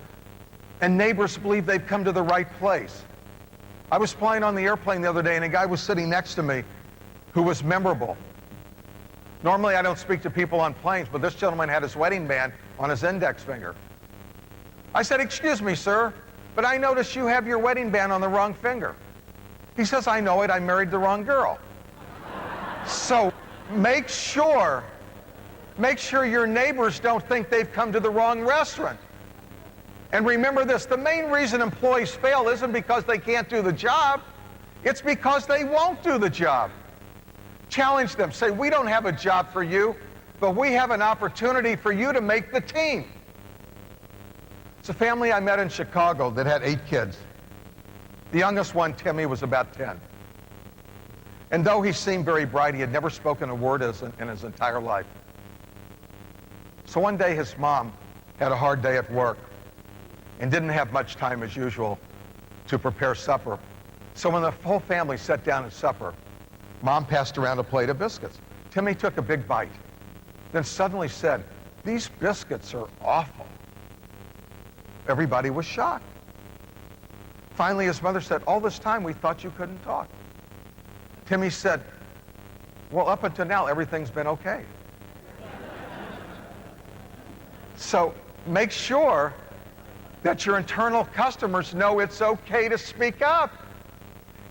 and neighbors believe they've come to the right place. I was flying on the airplane the other day, and a guy was sitting next to me who was memorable. Normally, I don't speak to people on planes, but this gentleman had his wedding band on his index finger. I said, "Excuse me, sir, but I noticed you have your wedding band on the wrong finger." He says, "I know it, I married the wrong girl." So make sure your neighbors don't think they've come to the wrong restaurant. And remember this, the main reason employees fail isn't because they can't do the job, it's because they won't do the job. Challenge them, say, "We don't have a job for you, but we have an opportunity for you to make the team." It's a family I met in Chicago that had 8 kids. The youngest one, Timmy, was about 10. And though he seemed very bright, he had never spoken a word in his entire life. So one day his mom had a hard day at work and didn't have much time as usual to prepare supper. So when the whole family sat down at supper, Mom passed around a plate of biscuits. Timmy took a big bite, then suddenly said, "These biscuits are awful." Everybody was shocked. Finally, his mother said, "All this time we thought you couldn't talk." Timmy said, "Well, up until now, everything's been okay." So make sure that your internal customers know it's okay to speak up.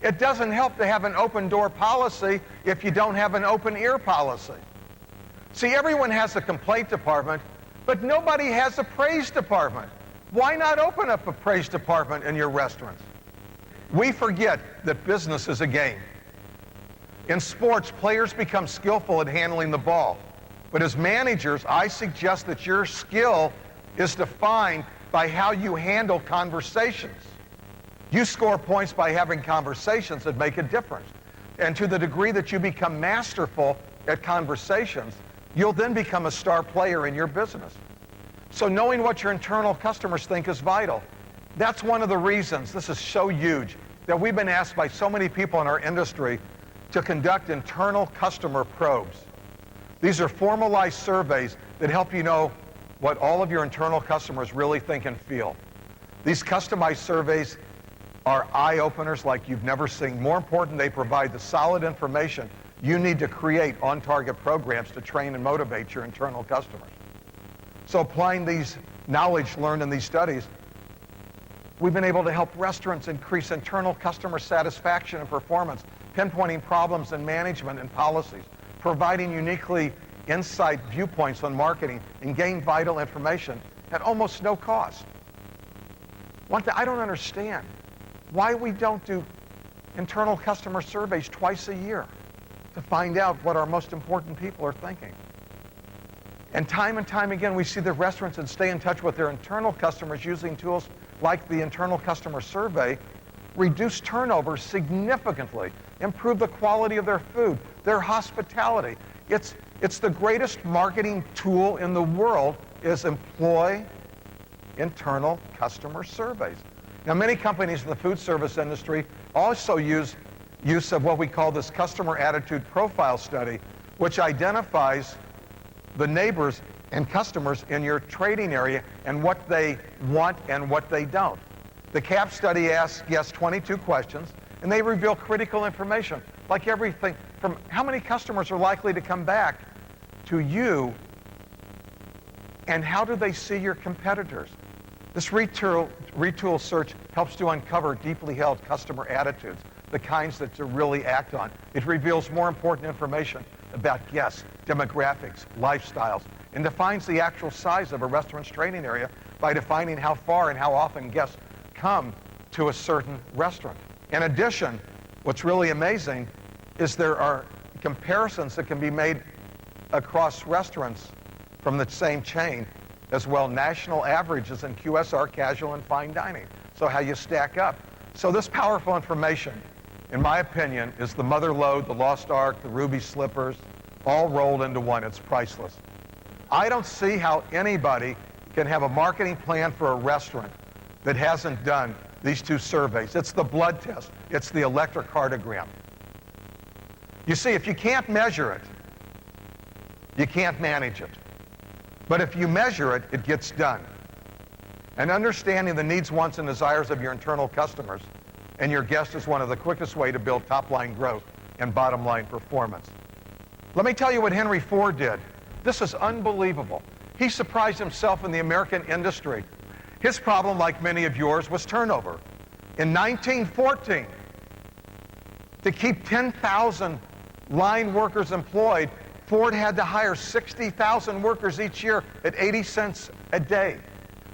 It doesn't help to have an open door policy if you don't have an open ear policy. See, everyone has a complaint department, but nobody has a praise department. Why not open up a praise department in your restaurants? We forget that business is a game. In sports, players become skillful at handling the ball. But as managers, I suggest that your skill is defined by how you handle conversations. You score points by having conversations that make a difference. And to the degree that you become masterful at conversations, you'll then become a star player in your business. So knowing what your internal customers think is vital. That's one of the reasons, this is so huge, that we've been asked by so many people in our industry to conduct internal customer probes. These are formalized surveys that help you know what all of your internal customers really think and feel. These customized surveys are eye-openers like you've never seen. More important, they provide the solid information you need to create on-target programs to train and motivate your internal customers. So applying these knowledge learned in these studies, we've been able to help restaurants increase internal customer satisfaction and performance, pinpointing problems in management and policies, providing uniquely insight viewpoints on marketing, and gain vital information at almost no cost. One thing I don't understand, why we don't do internal customer surveys twice a year to find out what our most important people are thinking. And time again, we see the restaurants that stay in touch with their internal customers using tools like the internal customer survey, reduce turnover significantly, improve the quality of their food, their hospitality. It's the greatest marketing tool in the world is employ internal customer surveys. Now, many companies in the food service industry also use of what we call this customer attitude profile study, which identifies the neighbors and customers in your trading area and what they want and what they don't. The CAP study asks guests 22 questions, and they reveal critical information, like everything from how many customers are likely to come back to you, and how do they see your competitors. This retool search helps to uncover deeply held customer attitudes, the kinds that to really act on. It reveals more important information about guests, demographics, lifestyles, and defines the actual size of a restaurant's trading area by defining how far and how often guests come to a certain restaurant. In addition, what's really amazing is there are comparisons that can be made across restaurants from the same chain, as well national averages in QSR, casual, and fine dining. So how you stack up. So this powerful information in my opinion, is the Mother Lode, the Lost Ark, the Ruby Slippers, all rolled into one. It's priceless. I don't see how anybody can have a marketing plan for a restaurant that hasn't done these two surveys. It's the blood test. It's the electrocardiogram. You see, if you can't measure it, you can't manage it. But if you measure it, it gets done. And understanding the needs, wants, and desires of your internal customers and your guests is one of the quickest way to build top-line growth and bottom-line performance. Let me tell you what Henry Ford did. This is unbelievable. He surprised himself in the American industry. His problem, like many of yours, was turnover. In 1914, to keep 10,000 line workers employed, Ford had to hire 60,000 workers each year at 80 cents a day.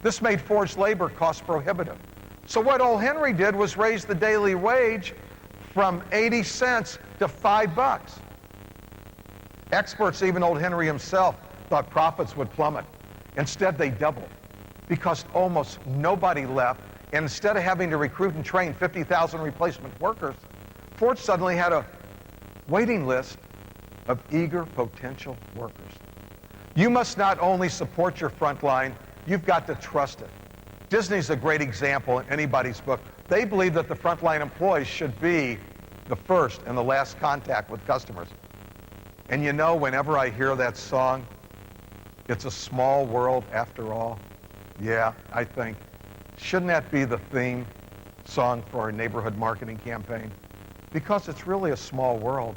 This made Ford's labor cost prohibitive. So what old Henry did was raise the daily wage from 80 cents to $5. Experts, even old Henry himself, thought profits would plummet. Instead, they doubled because almost nobody left. And instead of having to recruit and train 50,000 replacement workers, Ford suddenly had a waiting list of eager potential workers. You must not only support your front line, you've got to trust it. Disney's a great example in anybody's book. They believe that the frontline employees should be the first and the last contact with customers. And you know, whenever I hear that song, it's a small world after all. Yeah, I think, shouldn't that be the theme song for our neighborhood marketing campaign? Because it's really a small world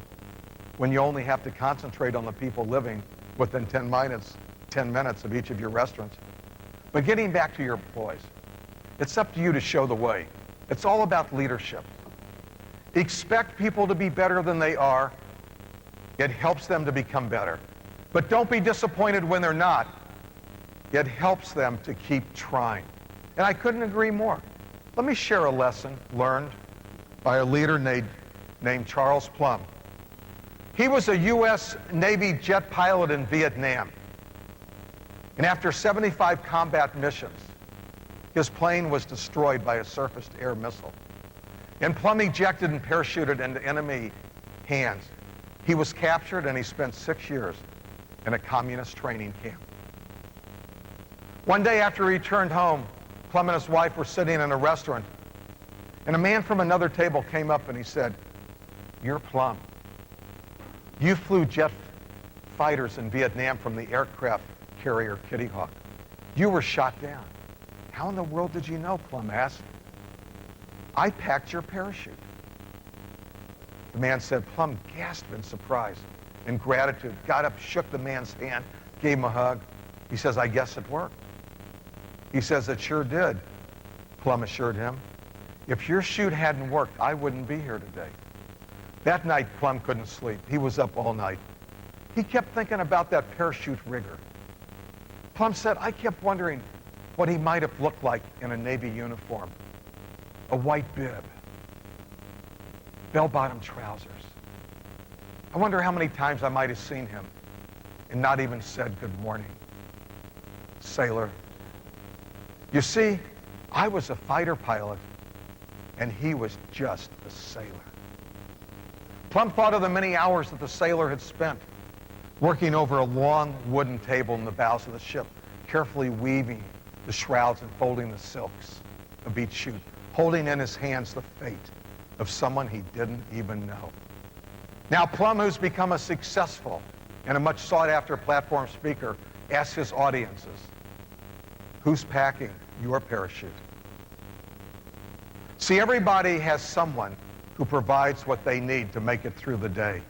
when you only have to concentrate on the people living within 10 minutes of each of your restaurants. But getting back to your employees, it's up to you to show the way. It's all about leadership. Expect people to be better than they are. It helps them to become better. But don't be disappointed when they're not. It helps them to keep trying. And I couldn't agree more. Let me share a lesson learned by a leader named Charles Plum. He was a U.S. Navy jet pilot in Vietnam. And after 75 combat missions, his plane was destroyed by a surface-to-air missile. And Plum ejected and parachuted into enemy hands. He was captured and he spent 6 years in a communist training camp. One day after he returned home, Plum and his wife were sitting in a restaurant, and a man from another table came up and he said, "You're Plum. You flew jet fighters in Vietnam from the aircraft carrier Kitty Hawk. You were shot down. How in the world did you know?" Plum asked. "I packed your parachute." The man said. Plum gasped in surprise and gratitude, got up, shook the man's hand, gave him a hug. He says, "I guess it worked." He says, "It sure did," Plum assured him. "If your chute hadn't worked, I wouldn't be here today." That night, Plum couldn't sleep. He was up all night. He kept thinking about that parachute rigger. Plum said, "I kept wondering what he might have looked like in a Navy uniform. A white bib, bell-bottom trousers. I wonder how many times I might have seen him and not even said good morning. Sailor. You see, I was a fighter pilot, and he was just a sailor." Plum thought of the many hours that the sailor had spent working over a long wooden table in the bows of the ship, carefully weaving the shrouds and folding the silks of each chute, holding in his hands the fate of someone he didn't even know. Now, Plum, who's become a successful and a much sought-after platform speaker, asks his audiences, who's packing your parachute? See, everybody has someone who provides what they need to make it through the day.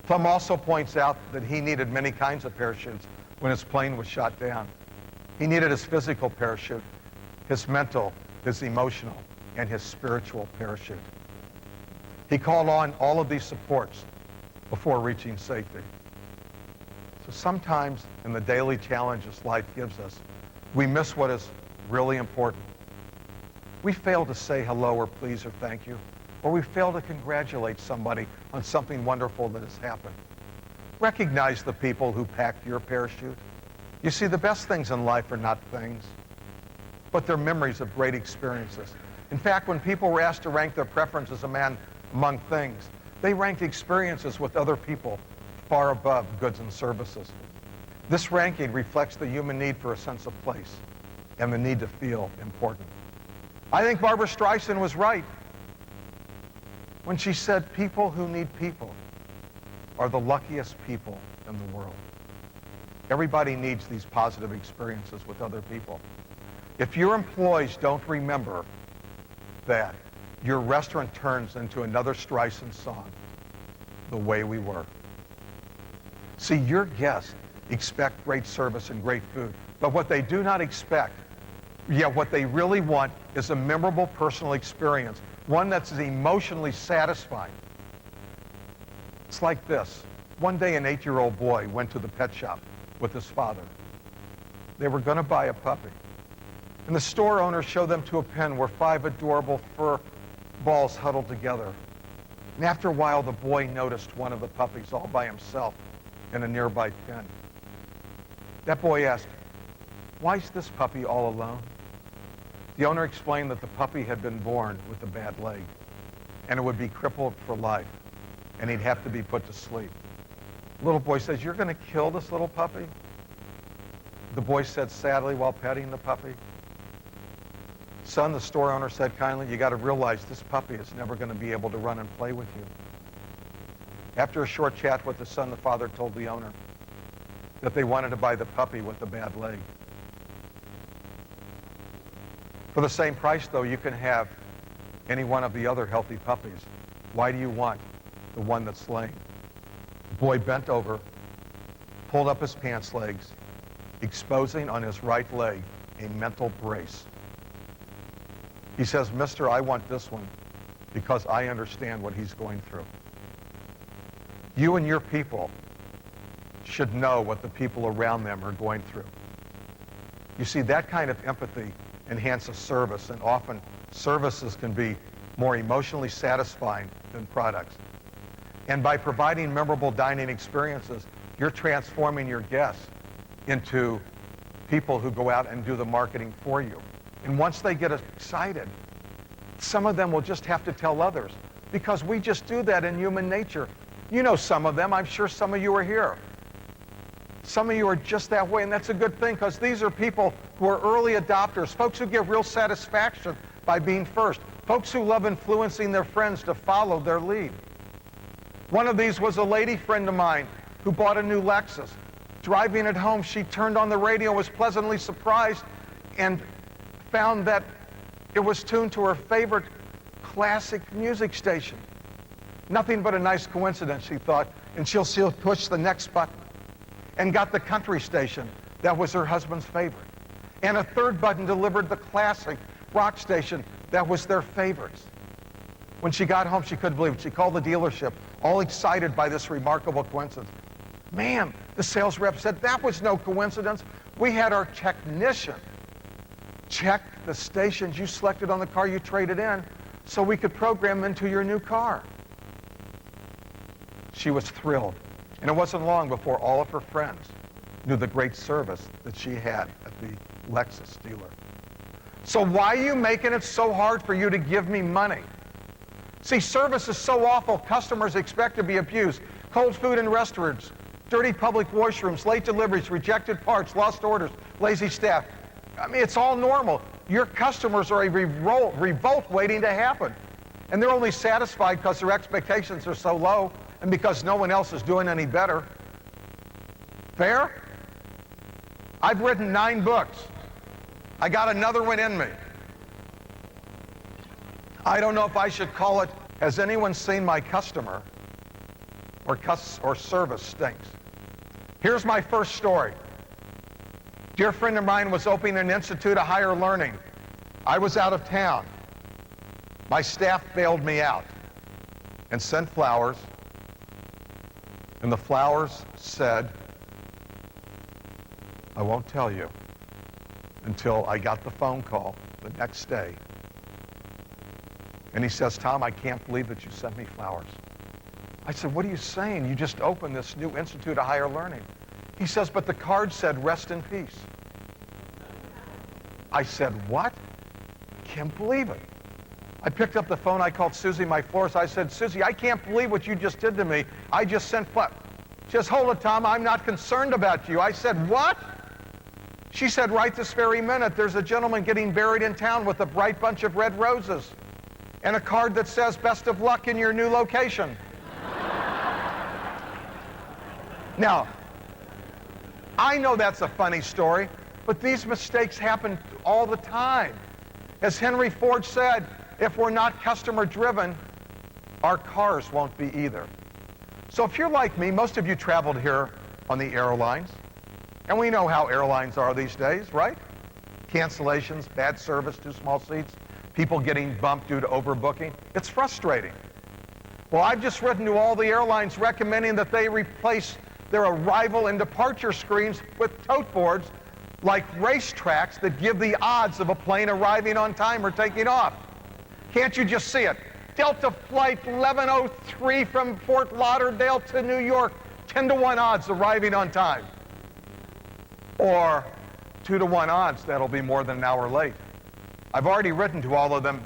Plum also points out that he needed many kinds of parachutes when his plane was shot down. He needed his physical parachute, his mental, his emotional, and his spiritual parachute. He called on all of these supports before reaching safety. So sometimes in the daily challenges life gives us, we miss what is really important. We fail to say hello or please or thank you, or we fail to congratulate somebody on something wonderful that has happened. Recognize the people who packed your parachute. You see, the best things in life are not things, but they're memories of great experiences. In fact, when people were asked to rank their preferences among things, they ranked experiences with other people far above goods and services. This ranking reflects the human need for a sense of place and the need to feel important. I think Barbra Streisand was right when she said people who need people are the luckiest people in the world. Everybody needs these positive experiences with other people. If your employees don't remember that, your restaurant turns into another Streisand song, The Way We Were. See, your guests expect great service and great food, but what they do not expect, what they really want is a memorable personal experience, one that's emotionally satisfying. It's like this. One day, an 8-year-old boy went to the pet shop with his father. They were going to buy a puppy. And the store owner showed them to a pen where 5 adorable fur balls huddled together. And after a while, the boy noticed one of the puppies all by himself in a nearby pen. That boy asked, "Why's this puppy all alone?" The owner explained that the puppy had been born with a bad leg, and it would be crippled for life, and he'd have to be put to sleep. The little boy says, "You're going to kill this little puppy?" The boy said sadly while petting the puppy. "Son," the store owner said kindly, "you got to realize this puppy is never going to be able to run and play with you." After a short chat with the son, the father told the owner that they wanted to buy the puppy with the bad leg. For the same price, though, you can have any one of the other healthy puppies. Why do you want the one that's lame? The boy bent over, pulled up his pants legs, exposing on his right leg a mental brace. He says, "Mister, I want this one because I understand what he's going through." You and your people should know what the people around them are going through. You see, that kind of empathy enhances service, and often services can be more emotionally satisfying than products. And by providing memorable dining experiences, you're transforming your guests into people who go out and do the marketing for you. And once they get excited, some of them will just have to tell others, because we just do that in human nature. You know some of them. I'm sure some of you are here. Some of you are just that way, and that's a good thing, because these are people who are early adopters, folks who get real satisfaction by being first, folks who love influencing their friends to follow their lead. One of these was a lady friend of mine who bought a new Lexus. Driving it home, she turned on the radio, was pleasantly surprised, and found that it was tuned to her favorite classic music station. Nothing but a nice coincidence, she thought, and she'll push the next button, and got the country station that was her husband's favorite. And a third button delivered the classic rock station that was their favorites. When she got home, she couldn't believe it. She called the dealership, all excited by this remarkable coincidence. "Ma'am," the sales rep said, "that was no coincidence. We had our technician check the stations you selected on the car you traded in so we could program into your new car." She was thrilled. And it wasn't long before all of her friends knew the great service that she had at the Lexus dealer. So why are you making it so hard for you to give me money? See, service is so awful, customers expect to be abused. Cold food in restaurants, dirty public washrooms, late deliveries, rejected parts, lost orders, lazy staff. I mean, it's all normal. Your customers are a revolt waiting to happen. And they're only satisfied because their expectations are so low and because no one else is doing any better. Fair? I've written 9 books. I got another one in me. I don't know if I should call it, "Has anyone seen my customer?" or "Service Stinks." Here's my first story. Dear friend of mine was opening an institute of higher learning. I was out of town. My staff bailed me out and sent flowers, and the flowers said, "I won't tell you," until I got the phone call the next day. And he says, "Tom, I can't believe that you sent me flowers." I said, "What are you saying? You just opened this new Institute of Higher Learning." He says, "But the card said, 'Rest in peace.'" I said, "What?" Can't believe it. I picked up the phone, I called Susie, my florist. I said, Susie, I can't believe what you just did to me. I just sent what? She says, hold it, Tom, I'm not concerned about you. I said, what? She said, right this very minute, there's a gentleman getting buried in town with a bright bunch of red roses and a card that says, best of luck in your new location. Now, I know that's a funny story, but these mistakes happen all the time. As Henry Ford said, if we're not customer-driven, our cars won't be either. So if you're like me, most of you traveled here on the airlines, and we know how airlines are these days, right? Cancellations, bad service, too small seats, people getting bumped due to overbooking. It's frustrating. Well, I've just written to all the airlines recommending that they replace their arrival and departure screens with tote boards like racetracks that give the odds of a plane arriving on time or taking off. Can't you just see it? Delta Flight 1103 from Fort Lauderdale to New York, 10-to-1 odds arriving on time. Or 2-to-1 odds that'll be more than an hour late. I've already written to all of them,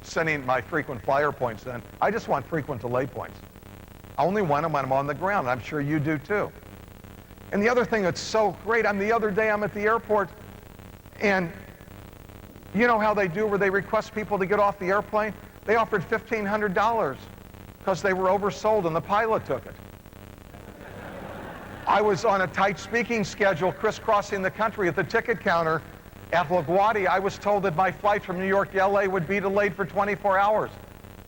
sending my frequent flyer points in. I just want frequent delay points. I only want them when I'm on the ground. I'm sure you do too. And the other thing that's so great, the other day I'm at the airport, and you know how they do where they request people to get off the airplane? They offered $1,500 because they were oversold and the pilot took it. I was on a tight speaking schedule crisscrossing the country at the ticket counter at LaGuardia. I was told that my flight from New York to LA would be delayed for 24 hours.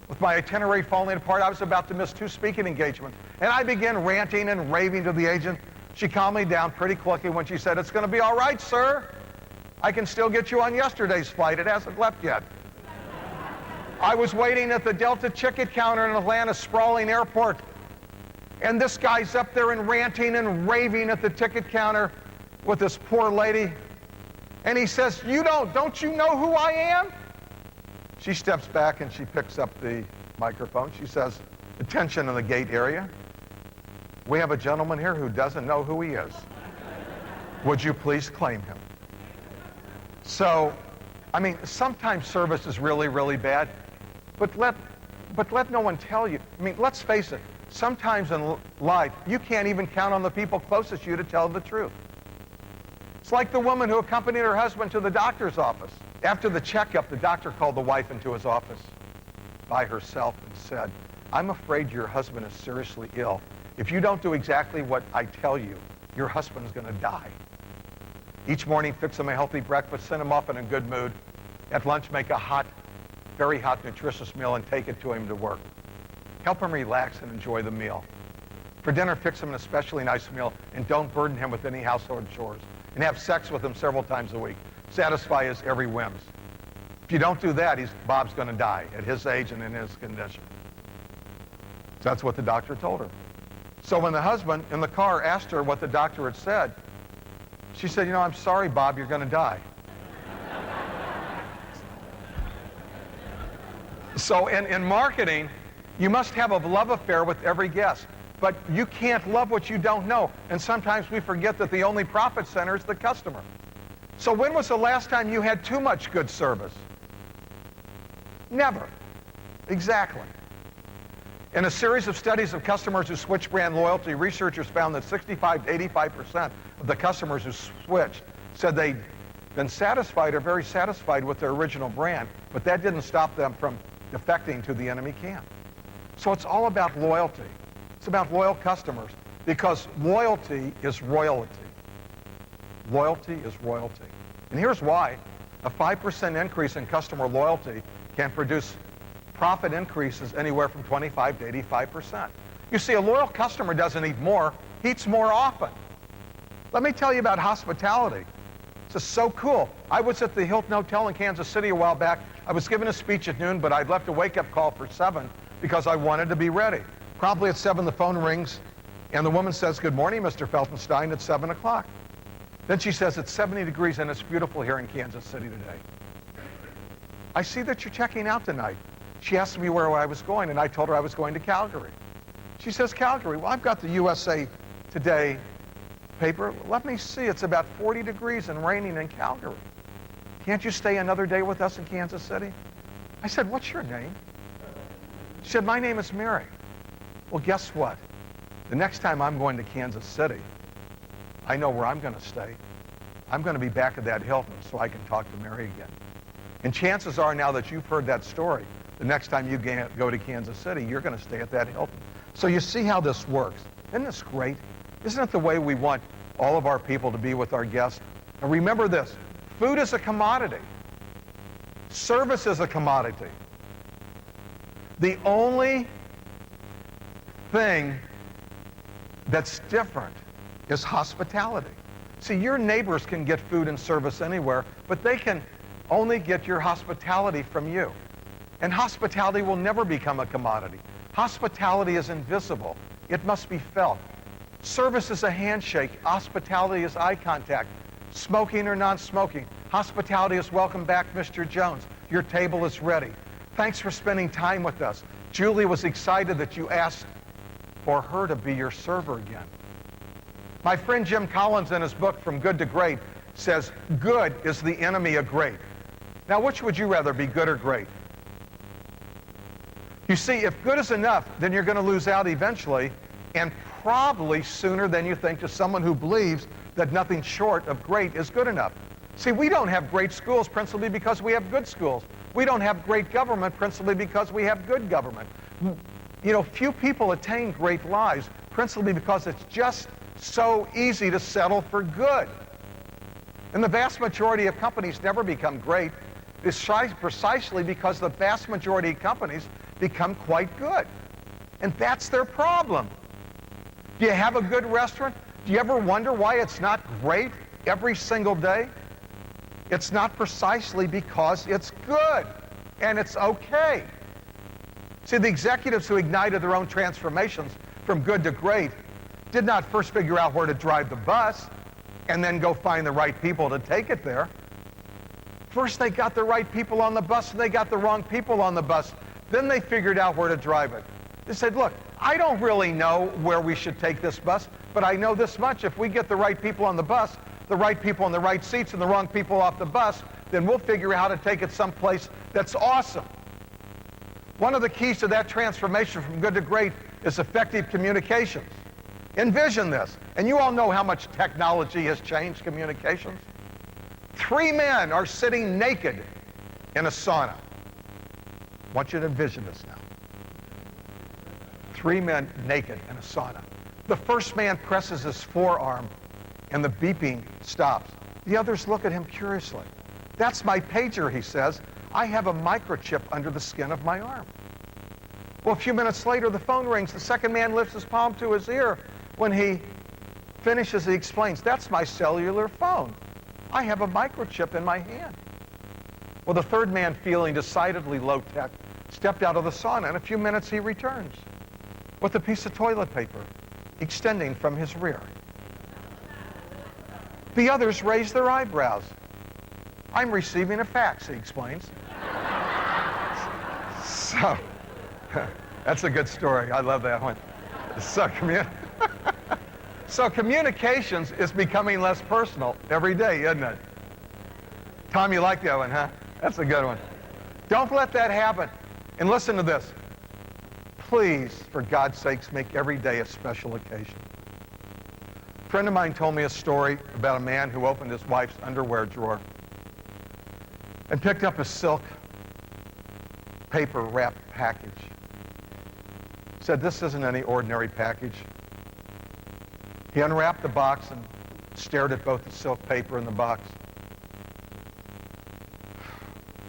With my itinerary falling apart, I was about to miss 2 speaking engagements. And I began ranting and raving to the agent. She calmed me down pretty quickly when she said, it's going to be all right, sir. I can still get you on yesterday's flight. It hasn't left yet. I was waiting at the Delta ticket counter in Atlanta sprawling airport, and this guy's up there and ranting and raving at the ticket counter with this poor lady. And he says, don't you know who I am? She steps back and she picks up the microphone. She says, attention in the gate area. We have a gentleman here who doesn't know who he is. Would you please claim him? So, sometimes service is really, really bad, but let no one tell you. Let's face it, sometimes in life, you can't even count on the people closest to you to tell the truth. It's like the woman who accompanied her husband to the doctor's office. After the checkup, the doctor called the wife into his office by herself and said, I'm afraid your husband is seriously ill. If you don't do exactly what I tell you, your husband's going to die. Each morning, fix him a healthy breakfast, send him off in a good mood. At lunch, make a hot, very hot, nutritious meal and take it to him to work. Help him relax and enjoy the meal. For dinner, fix him an especially nice meal and don't burden him with any household chores. And have sex with him several times a week. Satisfy his every whims. If you don't do that, Bob's going to die at his age and in his condition. So that's what the doctor told her. So when the husband in the car asked her what the doctor had said, she said, I'm sorry, Bob, you're going to die. So in marketing, you must have a love affair with every guest. But you can't love what you don't know. And sometimes we forget that the only profit center is the customer. So when was the last time you had too much good service? Never. Exactly. In a series of studies of customers who switched brand loyalty, researchers found that 65 to 85% of the customers who switched said they'd been satisfied or very satisfied with their original brand, but that didn't stop them from defecting to the enemy camp. So it's all about loyalty. It's about loyal customers, because loyalty is royalty. Loyalty is royalty. And here's why. A 5% increase in customer loyalty can produce profit increases anywhere from 25 to 85%. You see, a loyal customer doesn't eat more, he eats more often. Let me tell you about hospitality. This is so cool. I was at the Hilton Hotel in Kansas City a while back. I was given a speech at noon, but I'd left a wake-up call for 7 because I wanted to be ready. Promptly at 7, the phone rings, and the woman says, good morning, Mr. Feltenstein, at 7 o'clock. Then she says, it's 70 degrees and it's beautiful here in Kansas City today. I see that you're checking out tonight. She asked me where I was going, and I told her I was going to Calgary. She says, Calgary? Well, I've got the USA Today paper. Let me see. It's about 40 degrees and raining in Calgary. Can't you stay another day with us in Kansas City? I said, what's your name? She said, my name is Mary. Well, guess what? The next time I'm going to Kansas City, I know where I'm going to stay. I'm going to be back at that Hilton so I can talk to Mary again. And chances are now that you've heard that story, the next time you go to Kansas City, you're going to stay at that Hilton. So you see how this works. Isn't this great? Isn't it the way we want all of our people to be with our guests? And remember this, food is a commodity. Service is a commodity. The only thing that's different is hospitality. See, your neighbors can get food and service anywhere, but they can only get your hospitality from you. And hospitality will never become a commodity. Hospitality is invisible. It must be felt. Service is a handshake. Hospitality is eye contact. Smoking or non-smoking. Hospitality is welcome back, Mr. Jones. Your table is ready. Thanks for spending time with us. Julie was excited that you asked for her to be your server again. My friend Jim Collins, in his book From Good to Great, says good is the enemy of great. Now, which would you rather be, good or great? You see, if good is enough, then you're going to lose out eventually, and probably sooner than you think, to someone who believes that nothing short of great is good enough. See, we don't have great schools principally because we have good schools. We don't have great government principally because we have good government. You know, few people attain great lives principally because it's just so easy to settle for good. And the vast majority of companies never become great precisely because the vast majority of companies become quite good. And that's their problem. Do you have a good restaurant? Do you ever wonder why it's not great every single day? It's not precisely because it's good and it's okay. See, the executives who ignited their own transformations from good to great did not first figure out where to drive the bus and then go find the right people to take it there. First, they got the right people on the bus and they got the wrong people on the bus. Then they figured out where to drive it. They said, look, I don't really know where we should take this bus, but I know this much. If we get the right people on the bus, the right people in the right seats and the wrong people off the bus, then we'll figure out how to take it someplace that's awesome. One of the keys to that transformation from good to great is effective communications. Envision this, and you all know how much technology has changed communications. 3 men are sitting naked in a sauna. I want you to envision this now. 3 men naked in a sauna. The first man presses his forearm and the beeping stops. The others look at him curiously. That's my pager, he says. I have a microchip under the skin of my arm. Well, a few minutes later, the phone rings. The second man lifts his palm to his ear. When he finishes, he explains, that's my cellular phone. I have a microchip in my hand. Well, the third man, feeling decidedly low-tech, stepped out of the sauna. In a few minutes, he returns with a piece of toilet paper extending from his rear. The others raise their eyebrows. I'm receiving a fax, he explains. So, that's a good story. I love that one. So communications is becoming less personal every day, isn't it? Tom, you like that one, huh? That's a good one. Don't let that happen. And listen to this. Please, for God's sakes, make every day a special occasion. A friend of mine told me a story about a man who opened his wife's underwear drawer and picked up a silk paper wrapped package. Said, this isn't any ordinary package. He unwrapped the box and stared at both the silk paper and the box.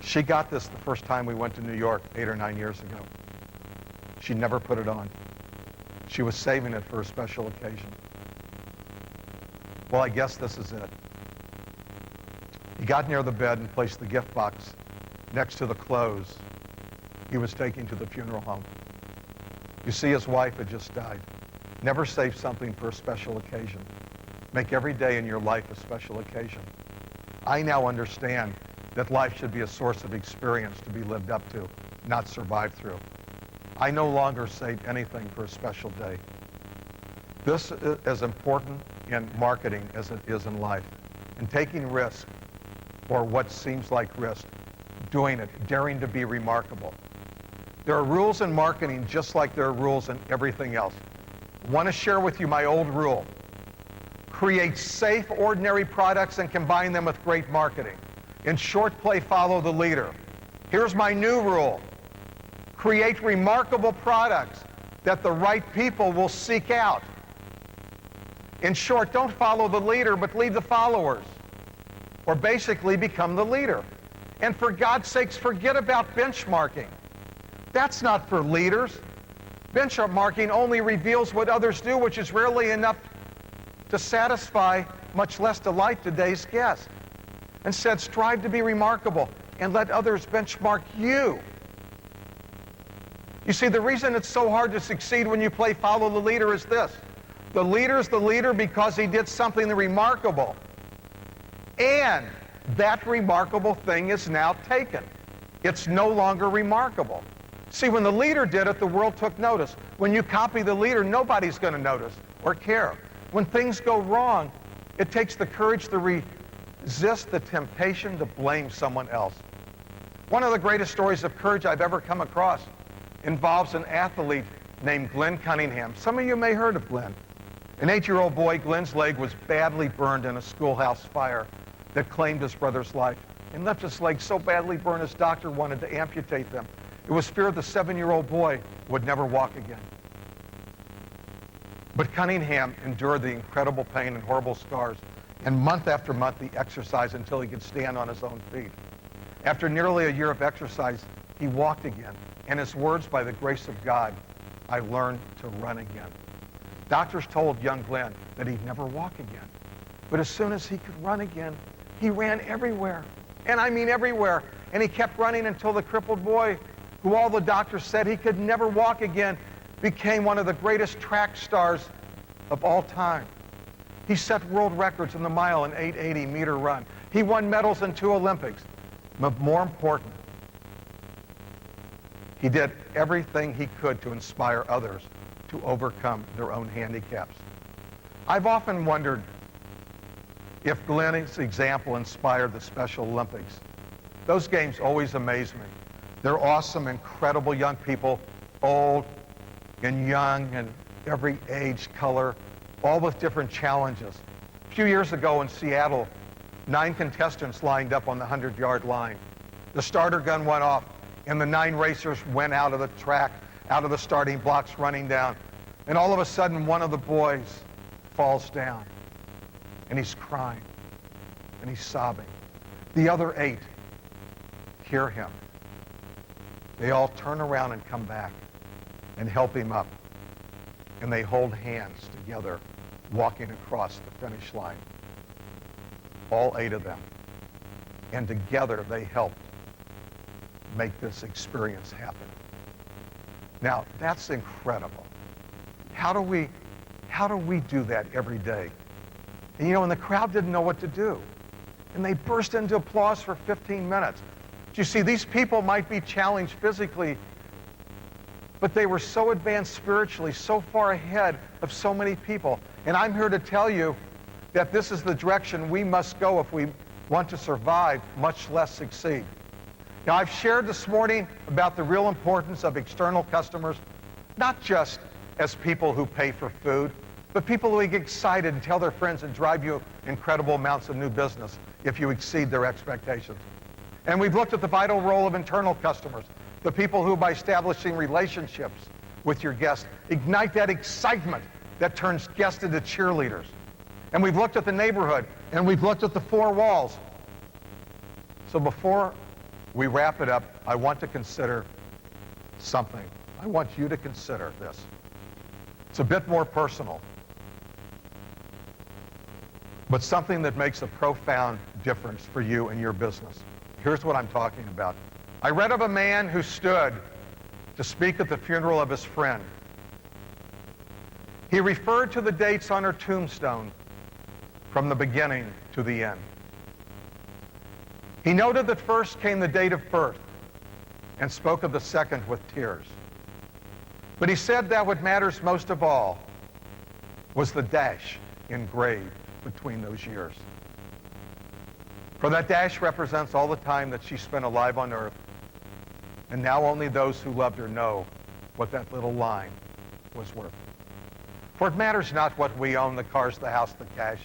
She got this the first time we went to New York 8 or 9 years ago. She never put it on. She was saving it for a special occasion. Well, I guess this is it. He got near the bed and placed the gift box next to the clothes he was taking to the funeral home. You see, his wife had just died. Never save something for a special occasion. Make every day in your life a special occasion. I now understand that life should be a source of experience to be lived up to, not survived through. I no longer save anything for a special day. This is as important in marketing as it is in life. And taking risk, or what seems like risk, doing it, daring to be remarkable. There are rules in marketing just like there are rules in everything else. I want to share with you my old rule. Create safe, ordinary products and combine them with great marketing. In short play, follow the leader. Here's my new rule. Create remarkable products that the right people will seek out. In short, don't follow the leader, but lead the followers. Or basically become the leader. And for God's sakes, forget about benchmarking. That's not for leaders. Benchmarking only reveals what others do, which is rarely enough to satisfy, much less delight today's guest. Instead, strive to be remarkable and let others benchmark you. You see, the reason it's so hard to succeed when you play follow the leader is this. The leader's the leader because he did something remarkable. And that remarkable thing is now taken. It's no longer remarkable. See, when the leader did it, the world took notice. When you copy the leader, nobody's going to notice or care. When things go wrong, it takes the courage to resist the temptation to blame someone else. One of the greatest stories of courage I've ever come across involves an athlete named Glenn Cunningham. Some of you may have heard of Glenn. An 8-year-old boy, Glenn's leg was badly burned in a schoolhouse fire that claimed his brother's life and left his leg so badly burned his doctor wanted to amputate them. It was feared the 7-year-old boy would never walk again. But Cunningham endured the incredible pain and horrible scars, and month after month he exercised until he could stand on his own feet. After nearly a year of exercise, he walked again, and his words, by the grace of God, I learned to run again. Doctors told young Glenn that he'd never walk again. But as soon as he could run again, he ran everywhere. And I mean everywhere. And he kept running until the crippled boy, who all the doctors said he could never walk again, became one of the greatest track stars of all time. He set world records in the mile and 880-meter run. He won medals in 2 Olympics. But more important, he did everything he could to inspire others to overcome their own handicaps. I've often wondered if Glenn's example inspired the Special Olympics. Those games always amaze me. They're awesome, incredible young people, old and young and every age, color, all with different challenges. A few years ago in Seattle, 9 contestants lined up on the 100-yard line. The starter gun went off, and the 9 racers went out of the track, out of the starting blocks, running down. And all of a sudden, one of the boys falls down, and he's crying, and he's sobbing. The other 8 hear him. They all turn around and come back and help him up. And they hold hands together, walking across the finish line. All 8 of them. And together they helped make this experience happen. Now, that's incredible. How do we do that every day? And, and the crowd didn't know what to do. And they burst into applause for 15 minutes. You see, these people might be challenged physically, but they were so advanced spiritually, so far ahead of so many people. And I'm here to tell you that this is the direction we must go if we want to survive, much less succeed. Now, I've shared this morning about the real importance of external customers, not just as people who pay for food, but people who get excited and tell their friends and drive you incredible amounts of new business if you exceed their expectations. And we've looked at the vital role of internal customers, the people who, by establishing relationships with your guests, ignite that excitement that turns guests into cheerleaders. And we've looked at the neighborhood, and we've looked at the 4 walls. So before we wrap it up, I want to consider something. I want you to consider this. It's a bit more personal, but something that makes a profound difference for you and your business. Here's what I'm talking about. I read of a man who stood to speak at the funeral of his friend. He referred to the dates on her tombstone from the beginning to the end. He noted that first came the date of birth and spoke of the second with tears. But he said that what matters most of all was the dash engraved between those years. For that dash represents all the time that she spent alive on Earth, and now only those who loved her know what that little line was worth. For it matters not what we own, the cars, the house, the cash.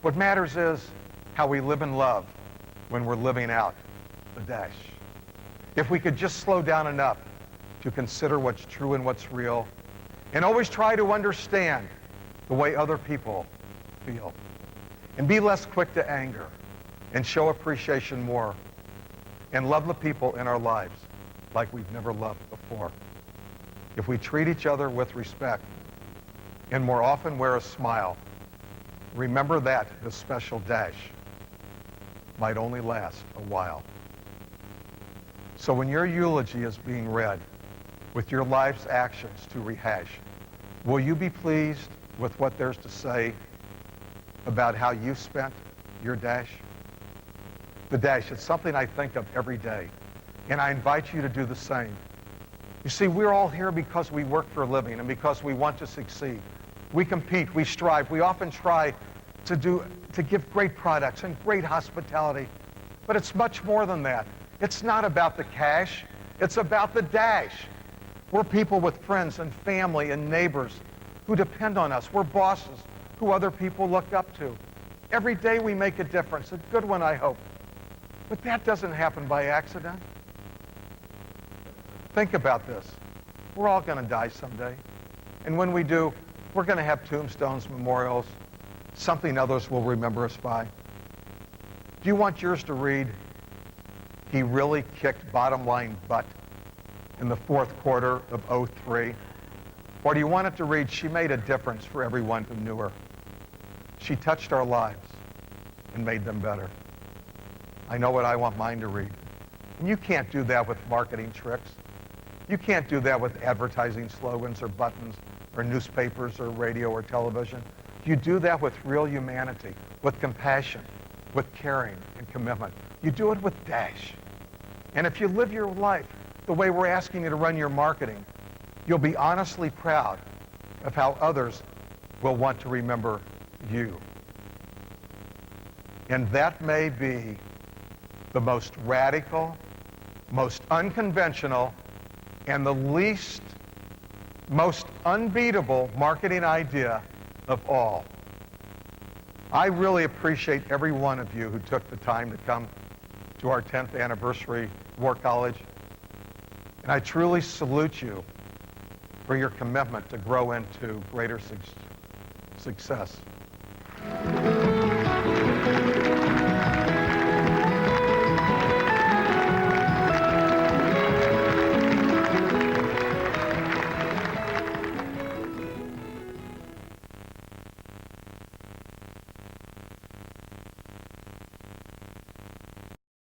What matters is how we live and love when we're living out the dash. If we could just slow down enough to consider what's true and what's real, and always try to understand the way other people feel, and be less quick to anger, and show appreciation more, and love the people in our lives like we've never loved before. If we treat each other with respect, and more often wear a smile, remember that the special dash might only last a while. So when your eulogy is being read, with your life's actions to rehash, will you be pleased with what there's to say about how you spent your dash? The dash, it's something I think of every day, and I invite you to do the same. You see, we're all here because we work for a living and because we want to succeed. We compete, we strive, we often try to give great products and great hospitality, but it's much more than that. It's not about the cash, it's about the dash. We're people with friends and family and neighbors who depend on us. We're bosses who other people look up to. Every day we make a difference, a good one, I hope. But that doesn't happen by accident. Think about this. We're all going to die someday. And when we do, we're going to have tombstones, memorials, something others will remember us by. Do you want yours to read, "He really kicked bottom line butt in the fourth quarter of '03"? Or do you want it to read, "She made a difference for everyone who knew her. She touched our lives and made them better"? I know what I want mine to read. And you can't do that with marketing tricks. You can't do that with advertising slogans or buttons or newspapers or radio or television. You do that with real humanity, with compassion, with caring and commitment. You do it with dash. And if you live your life the way we're asking you to run your marketing, you'll be honestly proud of how others will want to remember you. And that may be the most radical, most unconventional, and the most unbeatable marketing idea of all. I really appreciate every one of you who took the time to come to our 10th anniversary War College. And I truly salute you for your commitment to grow into greater success.